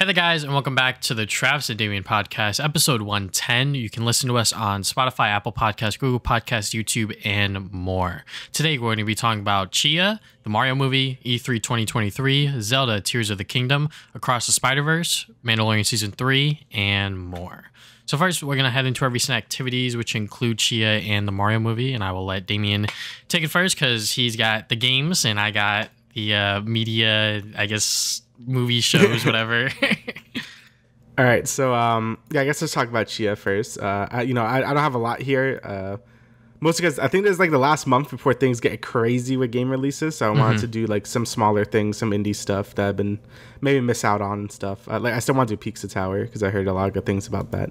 Hey there, guys, and welcome back to the Travis and Damian podcast, episode 110. You can listen to us on Spotify, Apple Podcasts, Google Podcasts, YouTube, and more. Today, we're going to be talking about Tchia, the Mario movie, E3 2023, Zelda Tears of the Kingdom, Across the Spider-Verse, Mandalorian Season 3, and more. So first, we're going to head into our recent activities, which include Tchia and the Mario movie, and I will let Damian take it first because he's got the games and I got the media, I guess, movie shows, whatever. All right, so I guess let's talk about Tchia first. I don't have a lot here, mostly because I think there's like the last month before things get crazy with game releases. So I wanted to do like some smaller things, some indie stuff that I've been maybe miss out on and stuff. Like I still want to do Peaks of Tower because I heard a lot of good things about that.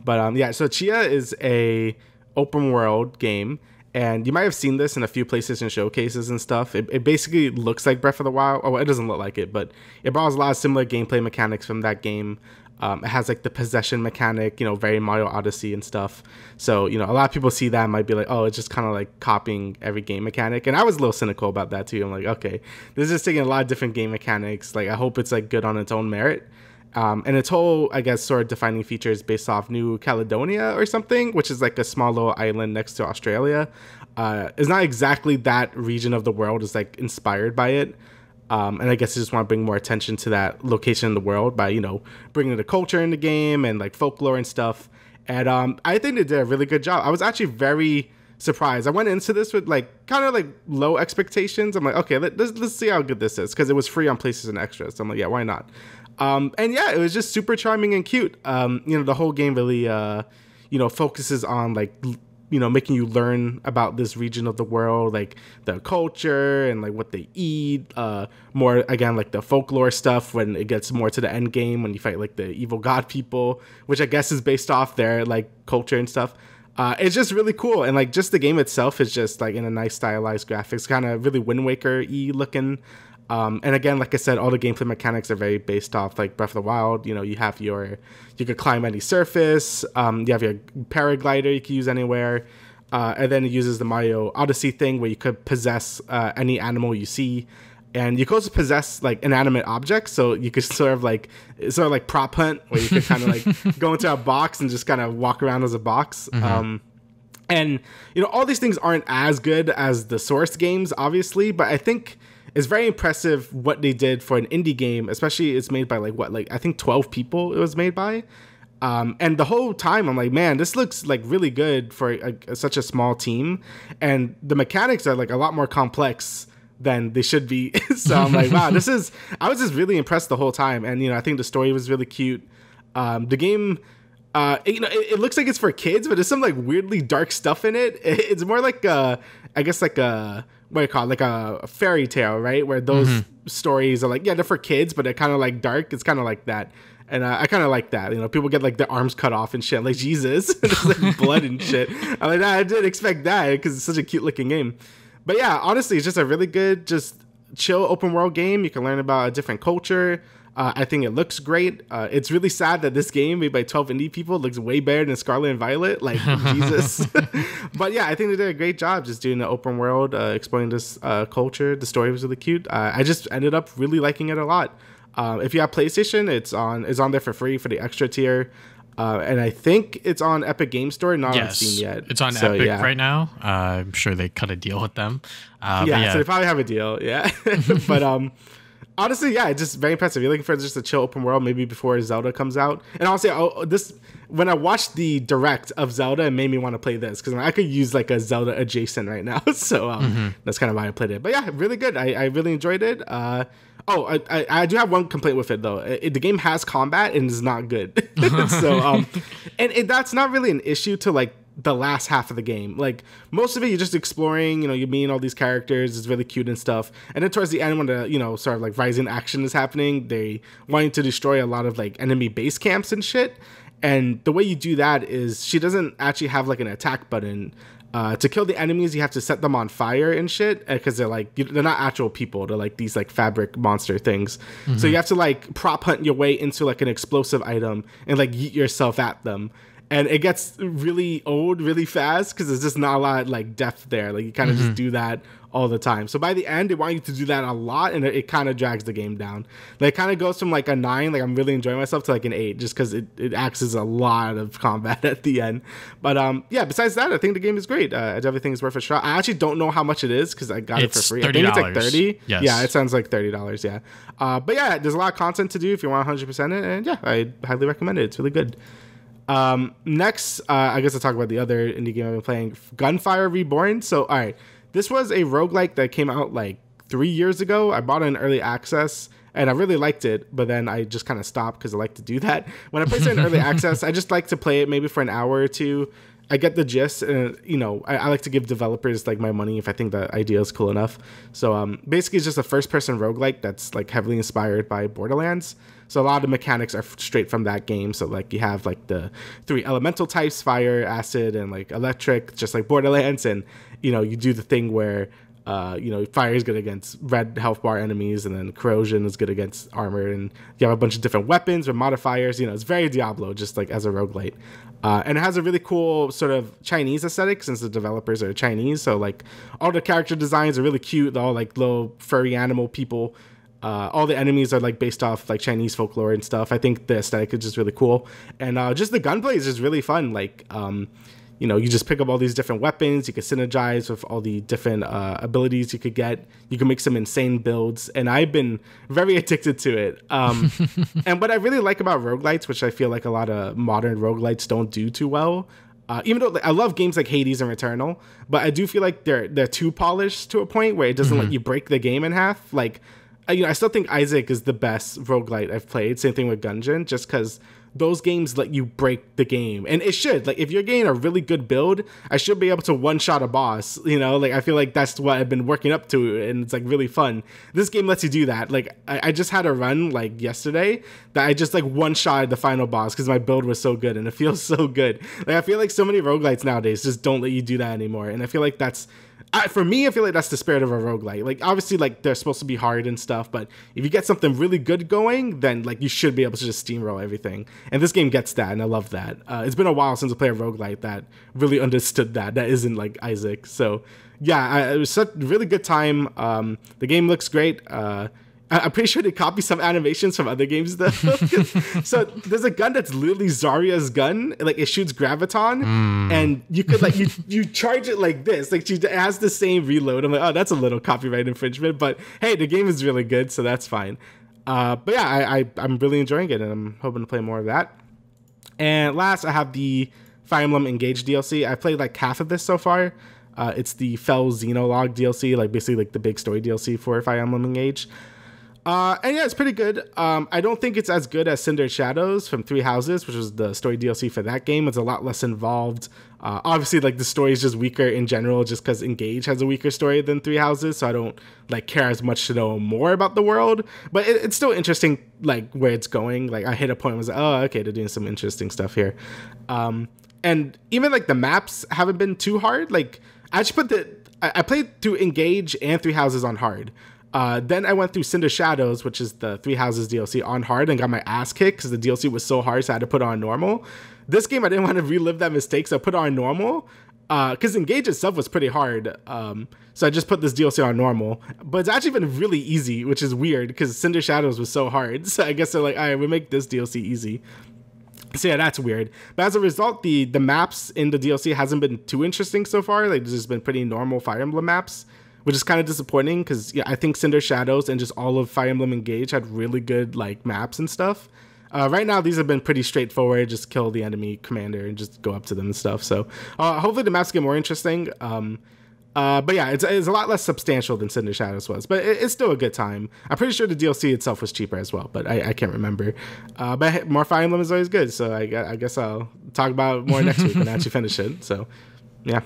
But so Tchia is a open world game. And you might have seen this in a few PlayStation showcases and stuff. It basically looks like Breath of the Wild. Oh, it doesn't look like it, but it borrows a lot of similar gameplay mechanics from that game. It has like the possession mechanic, very Mario Odyssey and stuff. So, a lot of people see that and might be like, oh, it's just kind of like copying every game mechanic. And I was a little cynical about that too. I'm like, okay, this is taking a lot of different game mechanics. Like, I hope it's like good on its own merit. And its whole, I guess, sort of defining feature is based off New Caledonia or something, which is like a small little island next to Australia. It's not exactly that region of the world. It's like inspired by it. And I guess I just want to bring more attention to that location in the world by, bringing the culture in the game and like folklore and stuff. And I think they did a really good job. I was actually very surprised. I went into this with like kind of like low expectations. I'm like, okay, let's see how good this is, because it was free on PlayStation Extra. So I'm like, yeah, why not? And yeah, it was just super charming and cute. The whole game really, focuses on like, making you learn about this region of the world, like the culture and like what they eat, more again, like the folklore stuff when it gets more to the end game, when you fight like the evil god people, which I guess is based off their like culture and stuff. It's just really cool. And like just the game itself is just like in a nice stylized graphics, kind of really Wind Waker-y looking. And again, like I said, all the gameplay mechanics are very based off like Breath of the Wild. You could climb any surface. You have your paraglider you can use anywhere. And then it uses the Mario Odyssey thing where you could possess any animal you see. And you could also possess like inanimate objects. So you could sort of like prop hunt, where you could kind of like go into a box and just kind of walk around as a box. And all these things aren't as good as the source games, obviously, but I think it's very impressive what they did for an indie game, especially it's made by I think 12 people it was made by. And the whole time I'm like, man, this looks like really good for such a small team. And the mechanics are like a lot more complex than they should be. So I'm like, wow, I was just really impressed the whole time. And, I think the story was really cute. The game, it looks like it's for kids, but there's some like weirdly dark stuff in it. It's more like what do you call it? Like a fairy tale, right? Where those stories are like, yeah, they're for kids, but they're kind of like dark. It's kind of like that. And I kind of like that. People get like their arms cut off and shit. Like, Jesus, there's like blood and shit. I'm like, nah, I didn't expect that because it's such a cute looking game. But yeah, honestly, it's just a really good, just chill open world game. You can learn about a different culture. I think it looks great. It's really sad that this game made by 12 indie people looks way better than Scarlet and Violet. Like, Jesus. But yeah, I think they did a great job just doing the open world, exploring this culture. The story was really cute. I just ended up really liking it a lot. If you have PlayStation, it's on there for free for the extra tier. And I think it's on Epic Game Store, not on Steam yet. It's on Epic right now. I'm sure they cut a deal with them. So they probably have a deal. Yeah. But honestly, yeah, it's just very impressive. You're looking for just a chill open world, maybe before Zelda comes out. And honestly, when I watched the direct of Zelda, it made me want to play this because I could use like a Zelda adjacent right now. So that's kind of why I played it. But yeah, really good. I really enjoyed it. I do have one complaint with it though. The game has combat and is not good. So that's not really an issue to like the last half of the game. Like most of it, you're just exploring. You're meeting all these characters. It's really cute and stuff. And then towards the end, when the sort of like rising action is happening, they wanting to destroy a lot of like enemy base camps and shit. And the way you do that is she doesn't actually have like an attack button. To kill the enemies, you have to set them on fire and shit because they're not actual people. They're like these like fabric monster things. So you have to like prop hunt your way into like an explosive item and like yeet yourself at them. And it gets really old really fast because there's just not a lot like depth there. Like you kind of just do that all the time. So by the end, they want you to do that a lot, and it kind of drags the game down. Like, it kind of goes from like a 9, like I'm really enjoying myself, to like an 8, just because it acts as a lot of combat at the end. But yeah, besides that, I think the game is great. Everything is worth a shot. I actually don't know how much it is because I got it for free. $30. I think it's like 30. Yes. Yeah, it sounds like $30. Yeah. But yeah, there's a lot of content to do if you want 100% it, and yeah, I highly recommend it. It's really good. Next, I guess I'll talk about the other indie game I've been playing, Gunfire Reborn. So, all right, this was a roguelike that came out like 3 years ago. I bought it in early access, and I really liked it, but then I just kind of stopped because I like to do that. When I play it in early access, I just like to play it maybe for an hour or two. I get the gist, and I like to give developers like my money if I think the idea is cool enough. So basically, it's just a first-person roguelike that's like heavily inspired by Borderlands. So a lot of the mechanics are straight from that game. So like you have like the 3 elemental types: fire, acid, and like electric, just like Borderlands. And you do the thing where fire is good against red health bar enemies, and then corrosion is good against armor, and you have a bunch of different weapons or modifiers. It's very Diablo, just like as a roguelite. And it has a really cool sort of Chinese aesthetic since the developers are Chinese. So like all the character designs are really cute. They're all like little furry animal people. All the enemies are like based off like Chinese folklore and stuff. I think the aesthetic is just really cool. And just the gunplay is just really fun. Like, you just pick up all these different weapons. You can synergize with all the different abilities you could get. You can make some insane builds. And I've been very addicted to it. And what I really like about roguelites, which I feel like a lot of modern roguelites don't do too well, even though I love games like Hades and Returnal, but I do feel like they're too polished to a point where it doesn't let you break the game in half. Like, I still think Isaac is the best roguelite I've played. Same thing with Gungeon, just because those games let you break the game. And it should. Like, if you're getting a really good build, I should be able to one-shot a boss, Like, I feel like that's what I've been working up to, and it's, like, really fun. This game lets you do that. Like, I just had a run, like, yesterday that I just, like, one-shotted the final boss because my build was so good, and it feels so good. Like, I feel like so many roguelites nowadays just don't let you do that anymore, and I feel like that's... for me, I feel like that's the spirit of a roguelite. Like, obviously, like, they're supposed to be hard and stuff, but if you get something really good going, then, like, you should be able to just steamroll everything. And this game gets that, and I love that. It's been a while since I played a roguelite that really understood that isn't, like, Isaac. So, yeah, it was such a really good time. The game looks great. I'm pretty sure they copy some animations from other games though. So there's a gun that's literally Zarya's gun. Like, it shoots graviton, and you could like you charge it like this. Like, it has the same reload. I'm like, oh, that's a little copyright infringement. But hey, the game is really good, so that's fine. But yeah, I'm really enjoying it, and I'm hoping to play more of that. And last, I have the Fire Emblem Engage DLC. I played like half of this so far. It's the Fell Xenologue DLC, like basically like the big story DLC for Fire Emblem Engage. And yeah, it's pretty good. I don't think it's as good as Cinder Shadows from Three Houses, which was the story DLC for that game. It's a lot less involved. Obviously, like, the story is just weaker in general, just because Engage has a weaker story than Three Houses, so I don't like care as much to know more about the world. But it's still interesting, like, where it's going. Like, I hit a point and was like, oh, okay, they're doing some interesting stuff here. And even like the maps haven't been too hard. Like, I actually I played through Engage and Three Houses on hard. Then I went through Cinder Shadows, which is the Three Houses DLC, on hard, and got my ass kicked because the DLC was so hard, so I had to put it on normal. This game, I didn't want to relive that mistake, so I put it on normal. Because Engage itself was pretty hard, so I just put this DLC on normal. But it's actually been really easy, which is weird, because Cinder Shadows was so hard. So I guess they're like, all right, we'll make this DLC easy. So yeah, that's weird. But as a result, the maps in the DLC hasn't been too interesting so far. Like, there's just been pretty normal Fire Emblem maps, which is kind of disappointing because yeah, I think Cinder Shadows and just all of Fire Emblem Engage had really good like maps and stuff. Right now, these have been pretty straightforward. Just kill the enemy commander and just go up to them and stuff. So hopefully the maps get more interesting. But yeah, it's a lot less substantial than Cinder Shadows was, but it's still a good time. I'm pretty sure the DLC itself was cheaper as well, but I can't remember. But more Fire Emblem is always good, so I guess I'll talk about it more next week when I actually finish it. So yeah.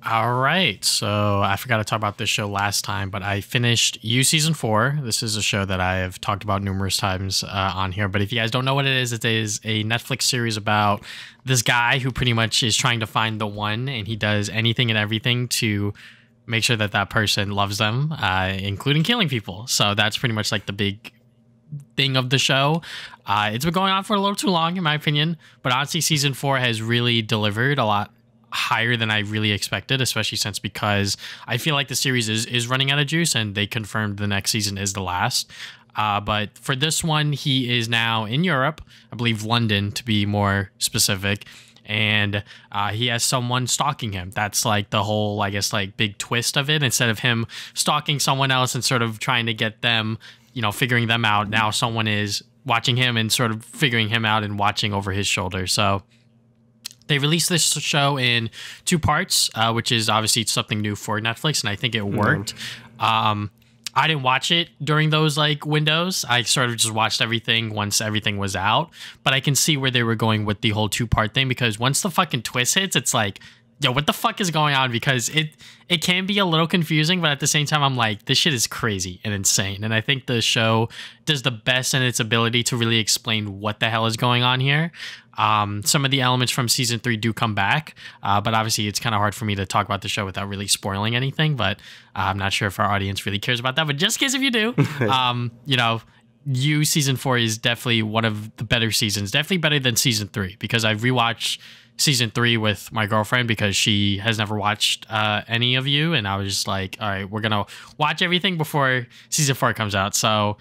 All right. So I forgot to talk about this show last time, but I finished You Season 4. This is a show that I have talked about numerous times on here. But if you guys don't know what it is a Netflix series about this guy who pretty much is trying to find the one, and he does anything and everything to make sure that that person loves them, including killing people. So that's pretty much like the big thing of the show. It's been going on for a little too long, in my opinion. But honestly, Season 4 has really delivered a lot higher than I really expected, especially because I feel like the series is running out of juice, and they confirmed the next season is the last. But for this one, he is now in Europe, I believe London to be more specific, and he has someone stalking him. That's like the whole, I guess, like big twist of it. Instead of him stalking someone else and sort of trying to get them, figuring them out, now someone is watching him and sort of figuring him out and watching over his shoulder. So they released this show in 2 parts, which is obviously something new for Netflix, and I think it worked. I didn't watch it during those like windows. I sort of just watched everything once everything was out. But I can see where they were going with the whole 2-part thing, because once the fucking twist hits, it's like, yo, what the fuck is going on? Because it can be a little confusing, but at the same time, I'm like, this shit is crazy and insane. And I think the show does the best in its ability to really explain what the hell is going on here. Some of the elements from season 3 do come back, but obviously it's kind of hard for me to talk about the show without really spoiling anything. But I'm not sure if our audience really cares about that. But just in case if you do, season 4 is definitely one of the better seasons, definitely better than season 3, because I've rewatched season 3 with my girlfriend because she has never watched any of you, and I was just like, all right, we're gonna watch everything before season 4 comes out. So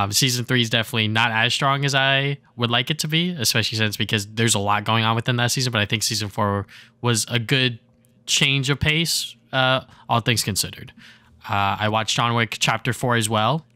season 3 is definitely not as strong as I would like it to be, especially because there's a lot going on within that season. But I think season 4 was a good change of pace, all things considered. I watched John Wick Chapter 4 as well.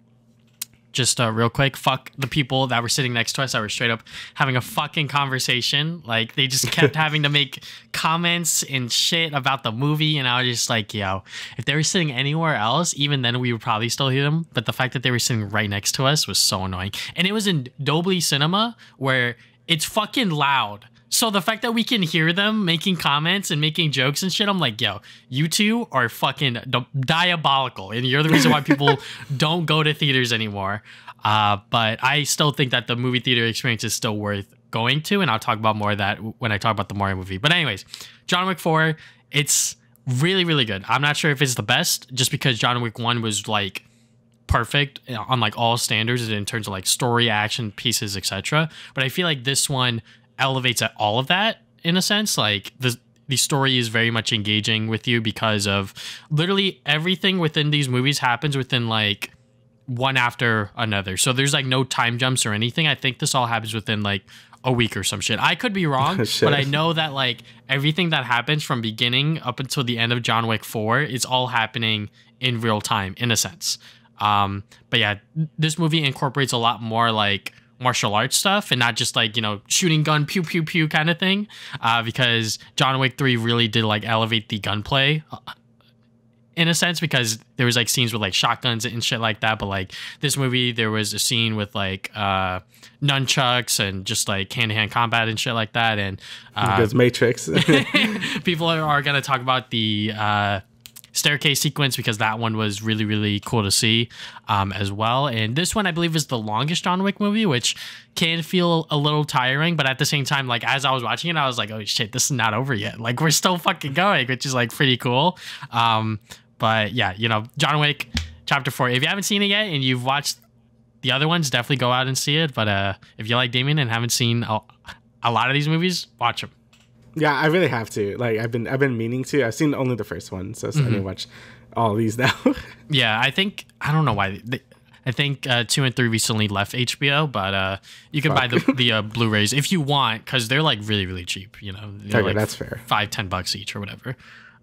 Just real quick, fuck the people that were sitting next to us that were straight up having a fucking conversation. Like, they just kept having to make comments and shit about the movie. And I was just like, yo, if they were sitting anywhere else, even then we would probably still hear them. But the fact that they were sitting right next to us was so annoying. And it was in Dolby Cinema, where it's fucking loud. So the fact that we can hear them making comments and making jokes and shit, I'm like, yo, you two are fucking diabolical. And you're the reason why people don't go to theaters anymore. But I still think that the movie theater experience is still worth going to. And I'll talk about more of that when I talk about the Mario movie. But anyways, John Wick 4, it's really, really good. I'm not sure if it's the best, just because John Wick 1 was like perfect on like all standards in terms of like story, action, pieces, etc. But I feel like this one elevates at all of that in a sense. Like the story is very much engaging with you because of literally everything within these movies happens within like one after another. So there's like no time jumps or anything. I think this all happens within like a week or some shit. I could be wrong, but I know that like everything that happens from beginning up until the end of John Wick 4 is all happening in real time in a sense. But yeah, this movie incorporates a lot more like martial arts stuff and not just like, shooting gun pew pew pew kind of thing, because John Wick 3 really did like elevate the gunplay in a sense, because there was like scenes with like shotguns and shit like that. But like this movie, there was a scene with like nunchucks and just like hand-to-hand combat and shit like that. And because Matrix. People are gonna talk about the staircase sequence, because that one was really, really cool to see as well. And this one, I believe, is the longest John Wick movie, which can feel a little tiring. But at the same time, like as I was watching it, I was like, oh shit, this is not over yet. Like we're still fucking going, which is like pretty cool. But yeah, John Wick Chapter 4, if you haven't seen it yet and you've watched the other ones, definitely go out and see it. But if you like Damian and haven't seen a lot of these movies, watch them. Yeah, I really have to. Like, I've been meaning to. I've seen only the first one, so I need to watch all these now. Yeah, I don't know why. I think 2 and 3 recently left HBO, but you can buy the Blu-rays if you want, because they're like really, really cheap. They're like that's fair. $5-10 each or whatever.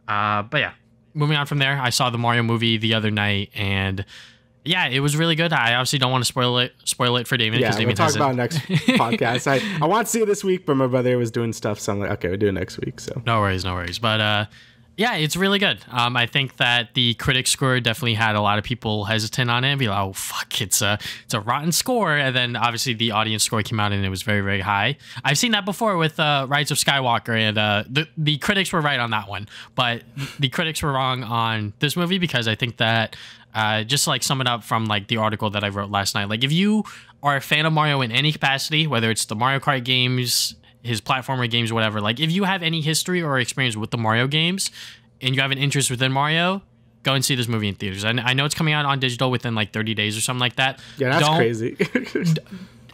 But yeah, moving on from there, I saw the Mario movie the other night, and yeah, it was really good. I obviously don't want to spoil it for Damien. Yeah, we'll talk about it next podcast. I want to see it this week, but my brother was doing stuff, so I'm like, okay, we'll do it next week. So no worries. But yeah, it's really good. I think that the critic score definitely had a lot of people hesitant on it and be like, oh fuck, it's a rotten score. And then obviously the audience score came out and it was very, very high. I've seen that before with Rise of Skywalker, and the critics were right on that one, but the critics were wrong on this movie, because I think that just to like sum it up from like the article that I wrote last night, like if you are a fan of Mario in any capacity, whether it's the Mario Kart games, his platformer games, whatever, like if you have any history or experience with the Mario games and you have an interest within Mario, go and see this movie in theaters. I know it's coming out on digital within like 30 days or something like that. Yeah, that's crazy.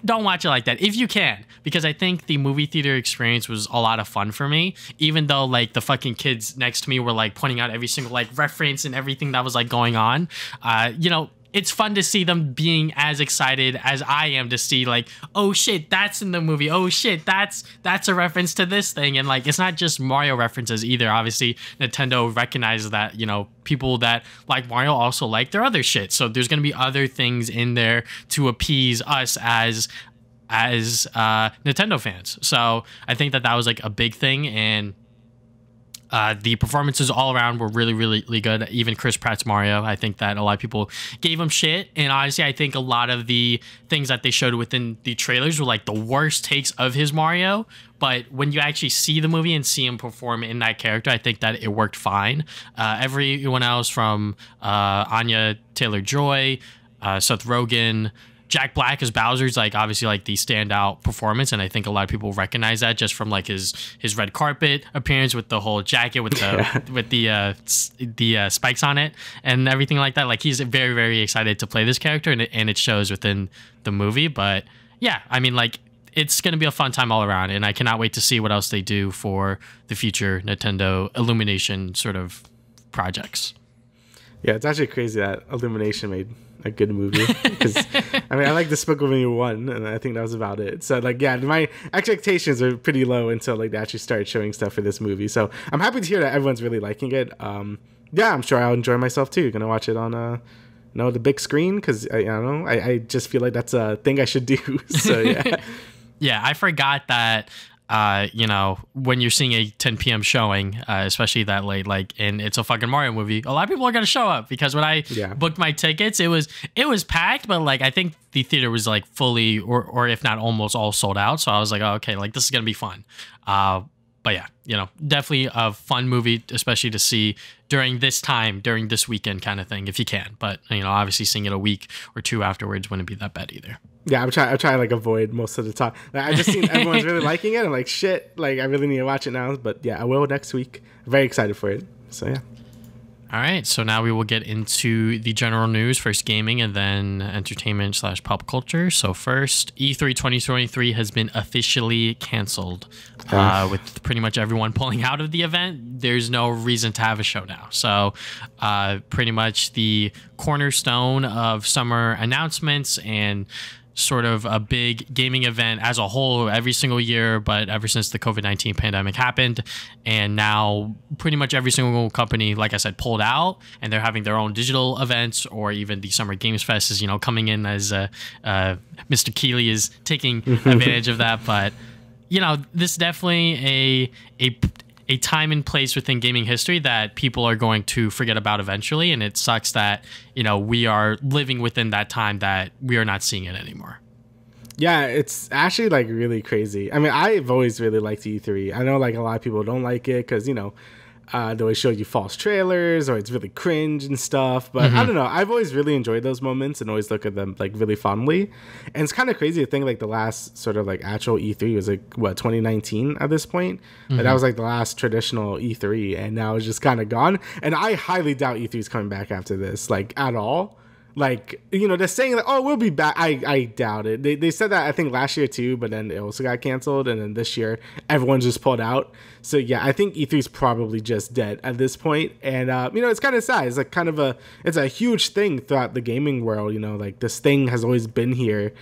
don't watch it like that if you can, because I think the movie theater experience was a lot of fun for me, even though like the fucking kids next to me were like pointing out every single like reference and everything that was like going on. It's fun to see them being as excited as I am to see like, oh shit, that's in the movie. Oh shit, that's a reference to this thing. And like, it's not just Mario references either. Obviously, Nintendo recognizes that, people that like Mario also like their other shit. So there's going to be other things in there to appease us as Nintendo fans. So I think that was like a big thing. And the performances all around were really, really, really good. Even Chris Pratt's Mario, I think that a lot of people gave him shit. And honestly, I think a lot of the things that they showed within the trailers were like the worst takes of his Mario. But when you actually see the movie and see him perform in that character, I think that it worked fine. Everyone else from Anya Taylor-Joy, Seth Rogen, Jack Black as Bowser's like obviously like the standout performance, and I think a lot of people recognize that just from like his red carpet appearance with the whole jacket with the spikes on it and everything like that. Like he's very, very excited to play this character, and it shows within the movie. But yeah, I mean, like it's gonna be a fun time all around, and I cannot wait to see what else they do for the future Nintendo Illumination sort of projects. Yeah, it's actually crazy that Illumination made a good movie, because I mean I like Despicable Me 1, and I think that was about it. So like yeah, my expectations are pretty low until like they actually started showing stuff for this movie. So I'm happy to hear that everyone's really liking it. Yeah, I'm sure I'll enjoy myself too. Gonna watch it on the big screen, because I don't know, I just feel like that's a thing I should do. So yeah. Yeah, I forgot that when you're seeing a 10 p.m. showing, especially that late, like, and it's a fucking Mario movie, a lot of people are gonna show up, because when I booked my tickets, it was packed, but like I think the theater was like fully or if not almost all sold out. So I was like, oh, okay, like this is gonna be fun. But yeah, definitely a fun movie, especially to see during this weekend kind of thing, if you can. But obviously seeing it a week or two afterwards wouldn't be that bad either. Yeah, I'm trying to like avoid most of the time. Like, I just seen everyone's really liking it. I'm like, shit, like I really need to watch it now. But yeah, I will next week. I'm very excited for it. So yeah. All right, so now we will get into the general news, first gaming, and then entertainment / pop culture. So first, E3 2023 has been officially canceled, with pretty much everyone pulling out of the event. There's no reason to have a show now. So pretty much the cornerstone of summer announcements and sort of a big gaming event as a whole every single year, but ever since the COVID-19 pandemic happened, and now pretty much every single company, like I said, pulled out, and they're having their own digital events, or even the Summer Games Fest is coming in as Mr. Keeley is taking advantage of that. But this is definitely a time and place within gaming history that people are going to forget about eventually, and it sucks that we are living within that time that we are not seeing it anymore. Yeah, it's actually like really crazy. I mean, I've always really liked E3. I know like a lot of people don't like it because they always show you false trailers, or it's really cringe and stuff. But I don't know. I've always really enjoyed those moments and always look at them like really fondly. And it's kind of crazy to think like the last sort of like actual E3 was like 2019 at this point. And that was like the last traditional E3, and now it's just kind of gone. And I highly doubt E3 is coming back after this, like at all. Like, they're saying like, oh, we'll be back. I doubt it. They said that I think last year too, but then it also got canceled, and then this year everyone just pulled out. So yeah, I think E3 is probably just dead at this point. And it's kind of sad. It's like it's a huge thing throughout the gaming world. Like this thing has always been here.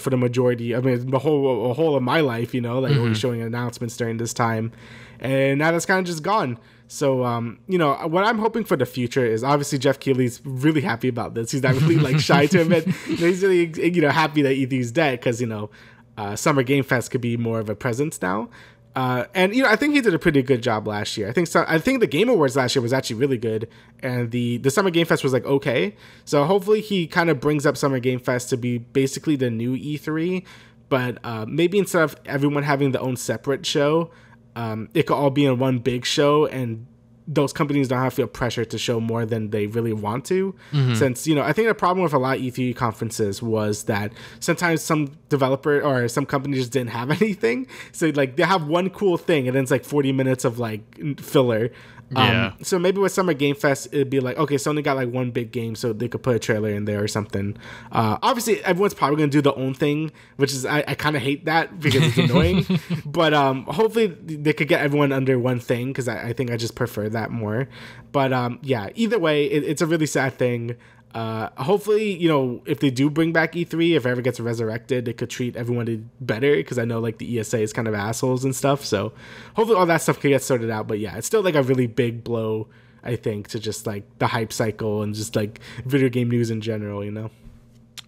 For the majority. I mean, the whole of my life. Like always showing announcements during this time, and now that's kind of just gone. So, what I'm hoping for the future is obviously Jeff Keighley's really happy about this. He's not really like shy to admit. He's really, happy that E3's dead because, Summer Game Fest could be more of a presence now. And I think he did a pretty good job last year. I think the Game Awards last year was actually really good, and the Summer Game Fest was like okay. So hopefully he kind of brings up Summer Game Fest to be basically the new E3, but maybe instead of everyone having their own separate show, it could all be in one big show, and those companies don't have to feel pressure to show more than they really want to. Since, I think the problem with a lot of E3 conferences was that sometimes some developer or some companies just didn't have anything. So like they have one cool thing, and then it's like 40 minutes of like filler. Yeah. So maybe with Summer Game Fest, it'd be like, okay, Sony got like one big game, so they could put a trailer in there or something. Obviously, everyone's probably gonna do their own thing, which is I kind of hate that because it's annoying. But hopefully they could get everyone under one thing, because I think I just prefer that more. But yeah, either way, it's a really sad thing. Hopefully, you know, if they do bring back E3, if it ever gets resurrected, they could treat everyone better, because I know like the ESA is kind of assholes and stuff. So hopefully all that stuff can get sorted out. But yeah, it's still like a really big blow, I think, to just like the hype cycle and just like video game news in general, you know?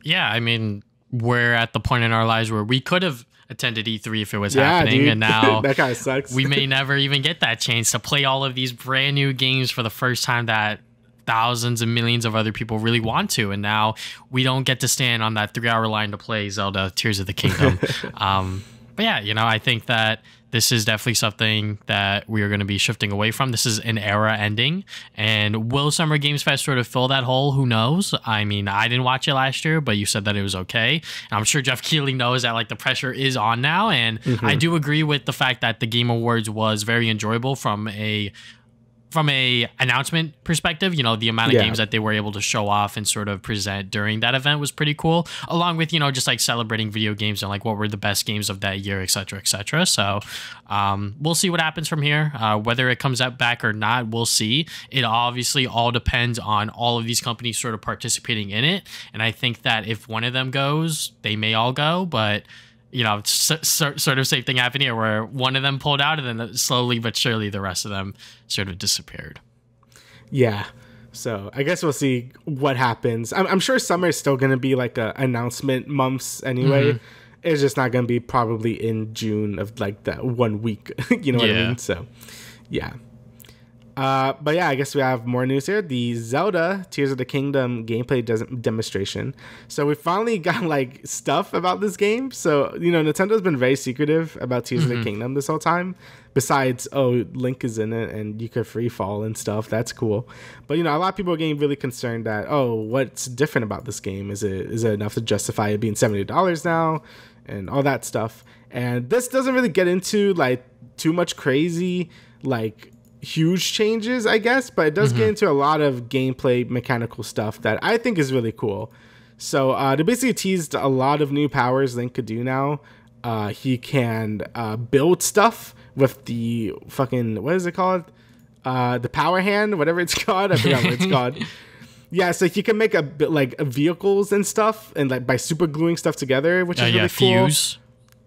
Yeah, I mean, we're at the point in our lives where we could have attended E3 if it was happening, dude. And now that kind of sucks. We may never even get that chance to play all of these brand new games for the first time that thousands and millions of other people really want to, and now we don't get to stand on that 3-hour line to play Zelda Tears of the Kingdom. But yeah, you know, I think that this is definitely something that we are going to be shifting away from. This is an era ending, and will Summer Games Fest sort of fill that hole? Who knows? I mean, I didn't watch it last year, but you said that it was okay. And I'm sure Jeff Keighley knows that like the pressure is on now, and I do agree with the fact that the Game Awards was very enjoyable from a announcement perspective. You know, the amount of games that they were able to show off and sort of present during that event was pretty cool, along with, you know, just like celebrating video games and like what were the best games of that year, etc., etc. So we'll see what happens from here. Whether it comes up back or not, we'll see. It obviously all depends on all of these companies sort of participating in it, and I think that if one of them goes, they may all go. But you know, sort of same thing happened here, where one of them pulled out, and then slowly but surely the rest of them sort of disappeared. Yeah. So I guess we'll see what happens. I'm sure summer is still going to be like a announcement months anyway. It's just not going to be probably in June of like that 1 week. You know what I mean? So yeah. But yeah, I guess we have more news here. The Zelda Tears of the Kingdom gameplay demonstration. So we finally got like stuff about this game. So, you know, Nintendo's been very secretive about Tears of the Kingdom this whole time. Besides, oh, Link is in it and you could free fall and stuff. That's cool. But, you know, a lot of people are getting really concerned that, oh, what's different about this game? Is it enough to justify it being $70 now and all that stuff? And this doesn't really get into like too much crazy, like huge changes, I guess, but it does get into a lot of gameplay mechanical stuff that I think is really cool. So they basically teased a lot of new powers Link could do now. He can build stuff with the fucking, what is it called? The power hand, whatever it's called. I forgot what it's called. Yeah, so he can make a bit like vehicles and stuff, and like by super gluing stuff together, which is really cool. Fuse.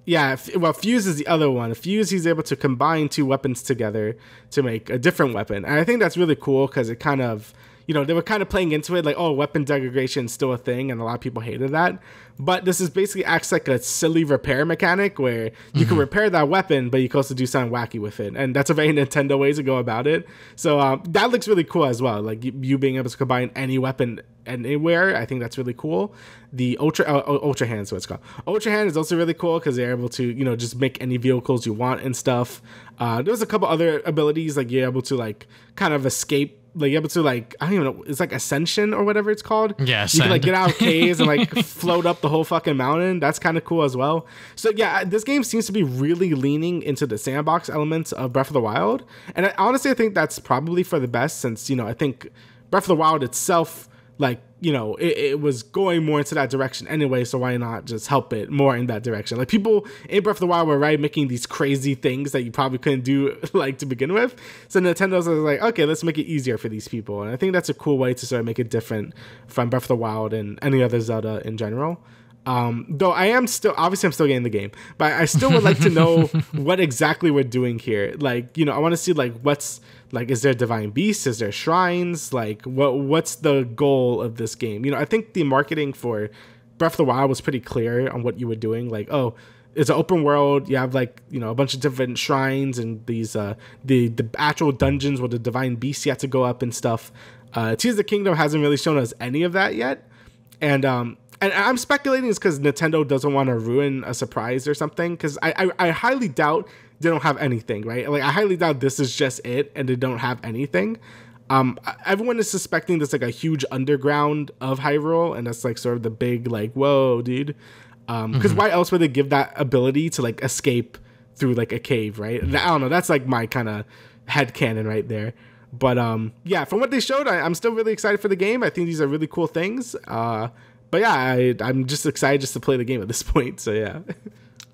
Yeah, well, Fuse is the other one. Fuse, he's able to combine two weapons together to make a different weapon. And I think that's really cool because it kind of, you know, they were kind of playing into it like, oh, weapon degradation is still a thing, and a lot of people hated that. But this is basically acts like a silly repair mechanic where you can repair that weapon, but you can also do something wacky with it. And that's a very Nintendo way to go about it. So that looks really cool as well. Like you being able to combine any weapon anywhere, I think that's really cool. The Ultra Hand is what it's called. Ultra Hand is also really cool because they're able to, you know, just make any vehicles you want and stuff. There's a couple other abilities, like you're able to like kind of escape, like you're able to like, I don't even know, it's like Ascension or whatever it's called. Yeah, you can like get out of caves and like float up the whole fucking mountain. That's kind of cool as well. So yeah, this game seems to be really leaning into the sandbox elements of Breath of the Wild, and I think that's probably for the best, since, you know, I think Breath of the Wild itself, like, you know, it was going more into that direction anyway, so why not just help it more in that direction? Like, people in Breath of the Wild were making these crazy things that you probably couldn't do like to begin with. So Nintendo's like, okay, let's make it easier for these people. And I think that's a cool way to sort of make it different from Breath of the Wild and any other Zelda in general. Though I'm still getting the game, but I still would like to know what exactly we're doing here. Like, you know, I want to see like what's like, is there divine beasts? Is there shrines? Like, what's the goal of this game? You know, I think the marketing for Breath of the Wild was pretty clear on what you were doing. Like, oh, it's an open world. You have like, you know, a bunch of different shrines and these the actual dungeons with the divine beasts you have to go up and stuff. Tears of the Kingdom hasn't really shown us any of that yet, and I'm speculating it's because Nintendo doesn't want to ruin a surprise or something, because I highly doubt they don't have anything, right? Like, I highly doubt this is just it and they don't have anything. Everyone is suspecting there's like a huge underground of Hyrule, and that's like sort of the big like, whoa, dude. Because why else would they give that ability to like escape through like a cave, right? I don't know. That's like my kind of headcanon right there. But yeah, from what they showed, I'm still really excited for the game. I think these are really cool things. But yeah, I'm just excited just to play the game at this point. So yeah.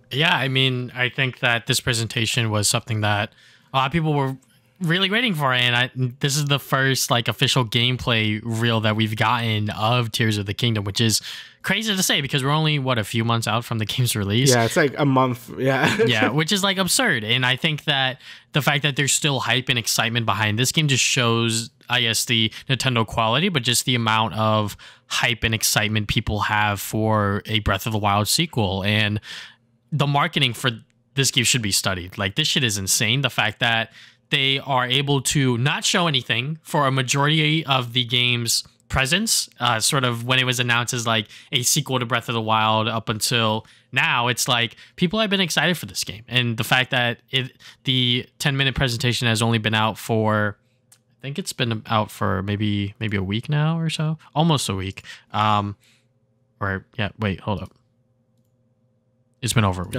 Yeah, I mean, I think that this presentation was something that a lot of people were really waiting for, and this is the first like official gameplay reel that we've gotten of Tears of the Kingdom, which is crazy to say because we're only a few months out from the game's release. Yeah, it's like a month. Yeah. Yeah, which is like absurd. And I think that the fact that there's still hype and excitement behind this game just shows, I guess, the Nintendo quality, but just the amount of hype and excitement people have for a Breath of the Wild sequel. And the marketing for this game should be studied. Like, this shit is insane. The fact that they are able to not show anything for a majority of the game's presence, sort of when it was announced as like a sequel to Breath of the Wild up until now, it's like people have been excited for this game. And the fact that the 10-minute presentation has only been out for, I think it's been out for maybe a week now or so, almost a week. Hold up. It's been over a week.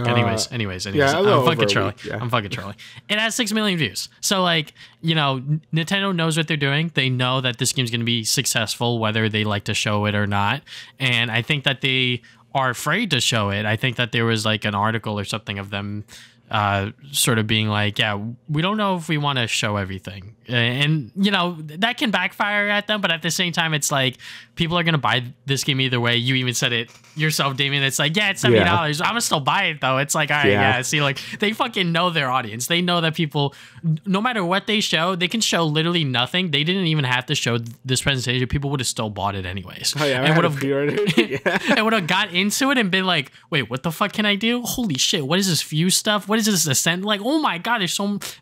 Anyways. Yeah, I'm fucking Charlie. Yeah. I'm fucking Charlie. It has 6 million views. So, like, you know, Nintendo knows what they're doing. They know that this game's going to be successful, whether they like to show it or not. And I think that they are afraid to show it. I think that there was, like, an article or something of them sort of being like, yeah, we don't know if we want to show everything. And, you know, that can backfire at them. But at the same time, it's like people are going to buy this game either way. You even said it yourself, Damian. It's like, yeah, it's $70. Yeah. I'm going to still buy it, though. It's like, all right, yeah. See, like, they fucking know their audience. They know that people, no matter what they show, they can show literally nothing. They didn't even have to show this presentation. People would have still bought it anyways. Oh, yeah, and would have pre-ordered. Yeah. and would have got into it and been like, wait, what the fuck can I do? Holy shit, what is this Fuse stuff? What is this Ascent? Like, oh my god,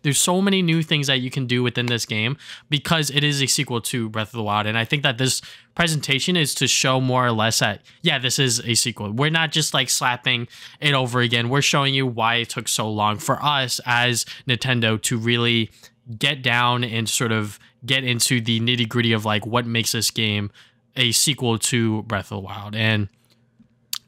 there's so many new things that you can do within this game because it is a sequel to Breath of the Wild. And I think that this presentation is to show more or less that, yeah, this is a sequel. We're not just like slapping it over again. We're showing you why it took so long for us as Nintendo to really get down and sort of get into the nitty gritty of like what makes this game a sequel to Breath of the Wild. And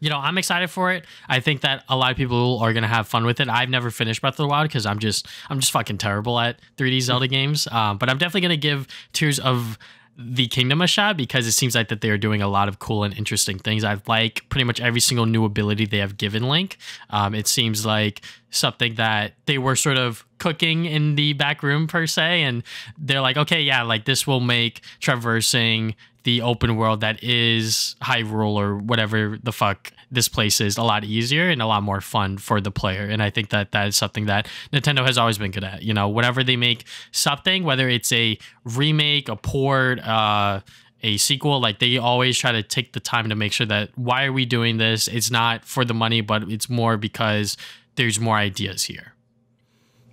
you know, I'm excited for it. I think that a lot of people are gonna have fun with it. I've never finished Breath of the Wild because I'm just fucking terrible at 3D Zelda games. But I'm definitely gonna give Tears of the Kingdom a shot because it seems like that they are doing a lot of cool and interesting things. I like pretty much every single new ability they have given Link. It seems like something that they were sort of cooking in the back room per se, and they're like, okay, yeah, like this will make traversing the open world that is Hyrule or whatever the fuck this place is a lot easier and a lot more fun for the player. And I think that that is something that Nintendo has always been good at. You know, whenever they make something, whether it's a remake, a port, a sequel, like they always try to take the time to make sure that why are we doing this? It's not for the money, but it's more because there's more ideas here.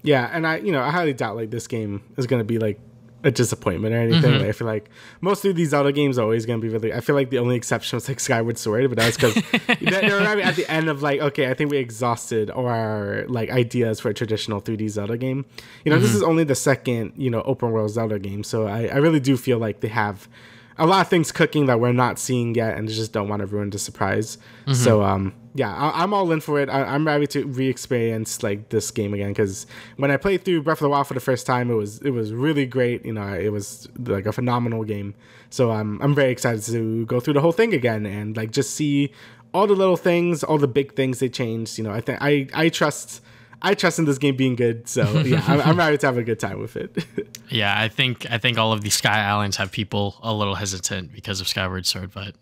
Yeah, and I highly doubt like this game is going to be like a disappointment or anything. Mm-hmm. Like, I feel like most of these Zelda games are always going to be really, I feel like the only exception was like Skyward Sword, but that's because they're at the end of like, okay, I think we exhausted our like ideas for a traditional 3D Zelda game. You know, This is only the second, open world Zelda game. So I really do feel like they have a lot of things cooking that we're not seeing yet and just don't want to ruin the surprise. So, yeah, I'm all in for it. I'm ready to re-experience like this game again because when I played through Breath of the Wild for the first time, it was really great. It was like a phenomenal game. So I'm very excited to go through the whole thing again and like just see all the little things, all the big things they changed. I think I trust in this game being good. So yeah, I'm ready to have a good time with it. Yeah, I think all of the Sky Islands have people a little hesitant because of Skyward Sword, but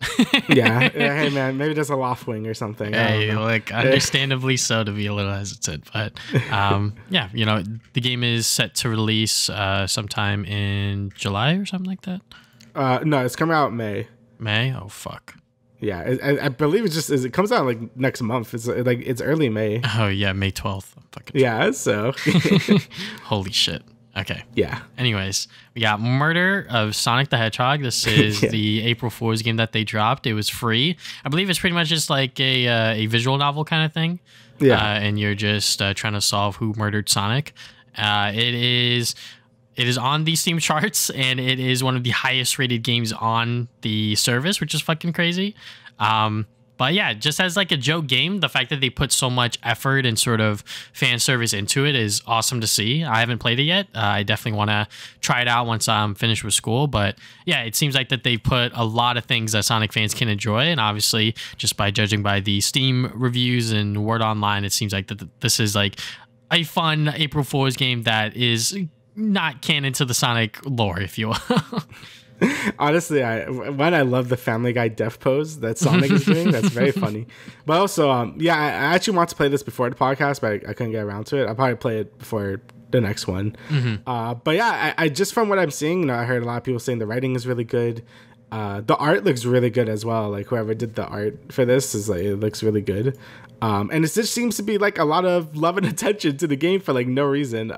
yeah. Hey man, maybe there's a Loftwing or something. Hey, like understandably so to be a little hesitant, but yeah, the game is set to release sometime in July or something like that. No, it's coming out in May. May? Oh fuck. Yeah, I believe it comes out like next month. It's early May. Oh yeah, May 12th. Yeah, so holy shit. Okay. Yeah. Anyways, we got Murder of Sonic the Hedgehog. This is the April Fool's game that they dropped. It was free. I believe it's pretty much just like a visual novel kind of thing. Yeah. And you're just trying to solve who murdered Sonic. It is on the Steam charts, and it is one of the highest rated games on the service, which is fucking crazy. But yeah, just as like a joke game, the fact that they put so much effort and sort of fan service into it is awesome to see. I haven't played it yet. I definitely want to try it out once I'm finished with school. But yeah, it seems like that they put a lot of things that Sonic fans can enjoy. And obviously, just by judging by the Steam reviews and word online, it seems like that this is like a fun April Fool's game that is not canon to the Sonic lore, if you will. Honestly, I love the Family Guy death pose that Sonic is doing. That's very funny. But also, yeah, I actually want to play this before the podcast, but I couldn't get around to it. I'll probably play it before the next one. But yeah, I just from what I'm seeing, I heard a lot of people saying the writing is really good. The art looks really good as well. Like whoever did the art for this is like, it looks really good. And it just seems to be like a lot of love and attention to the game for like no reason.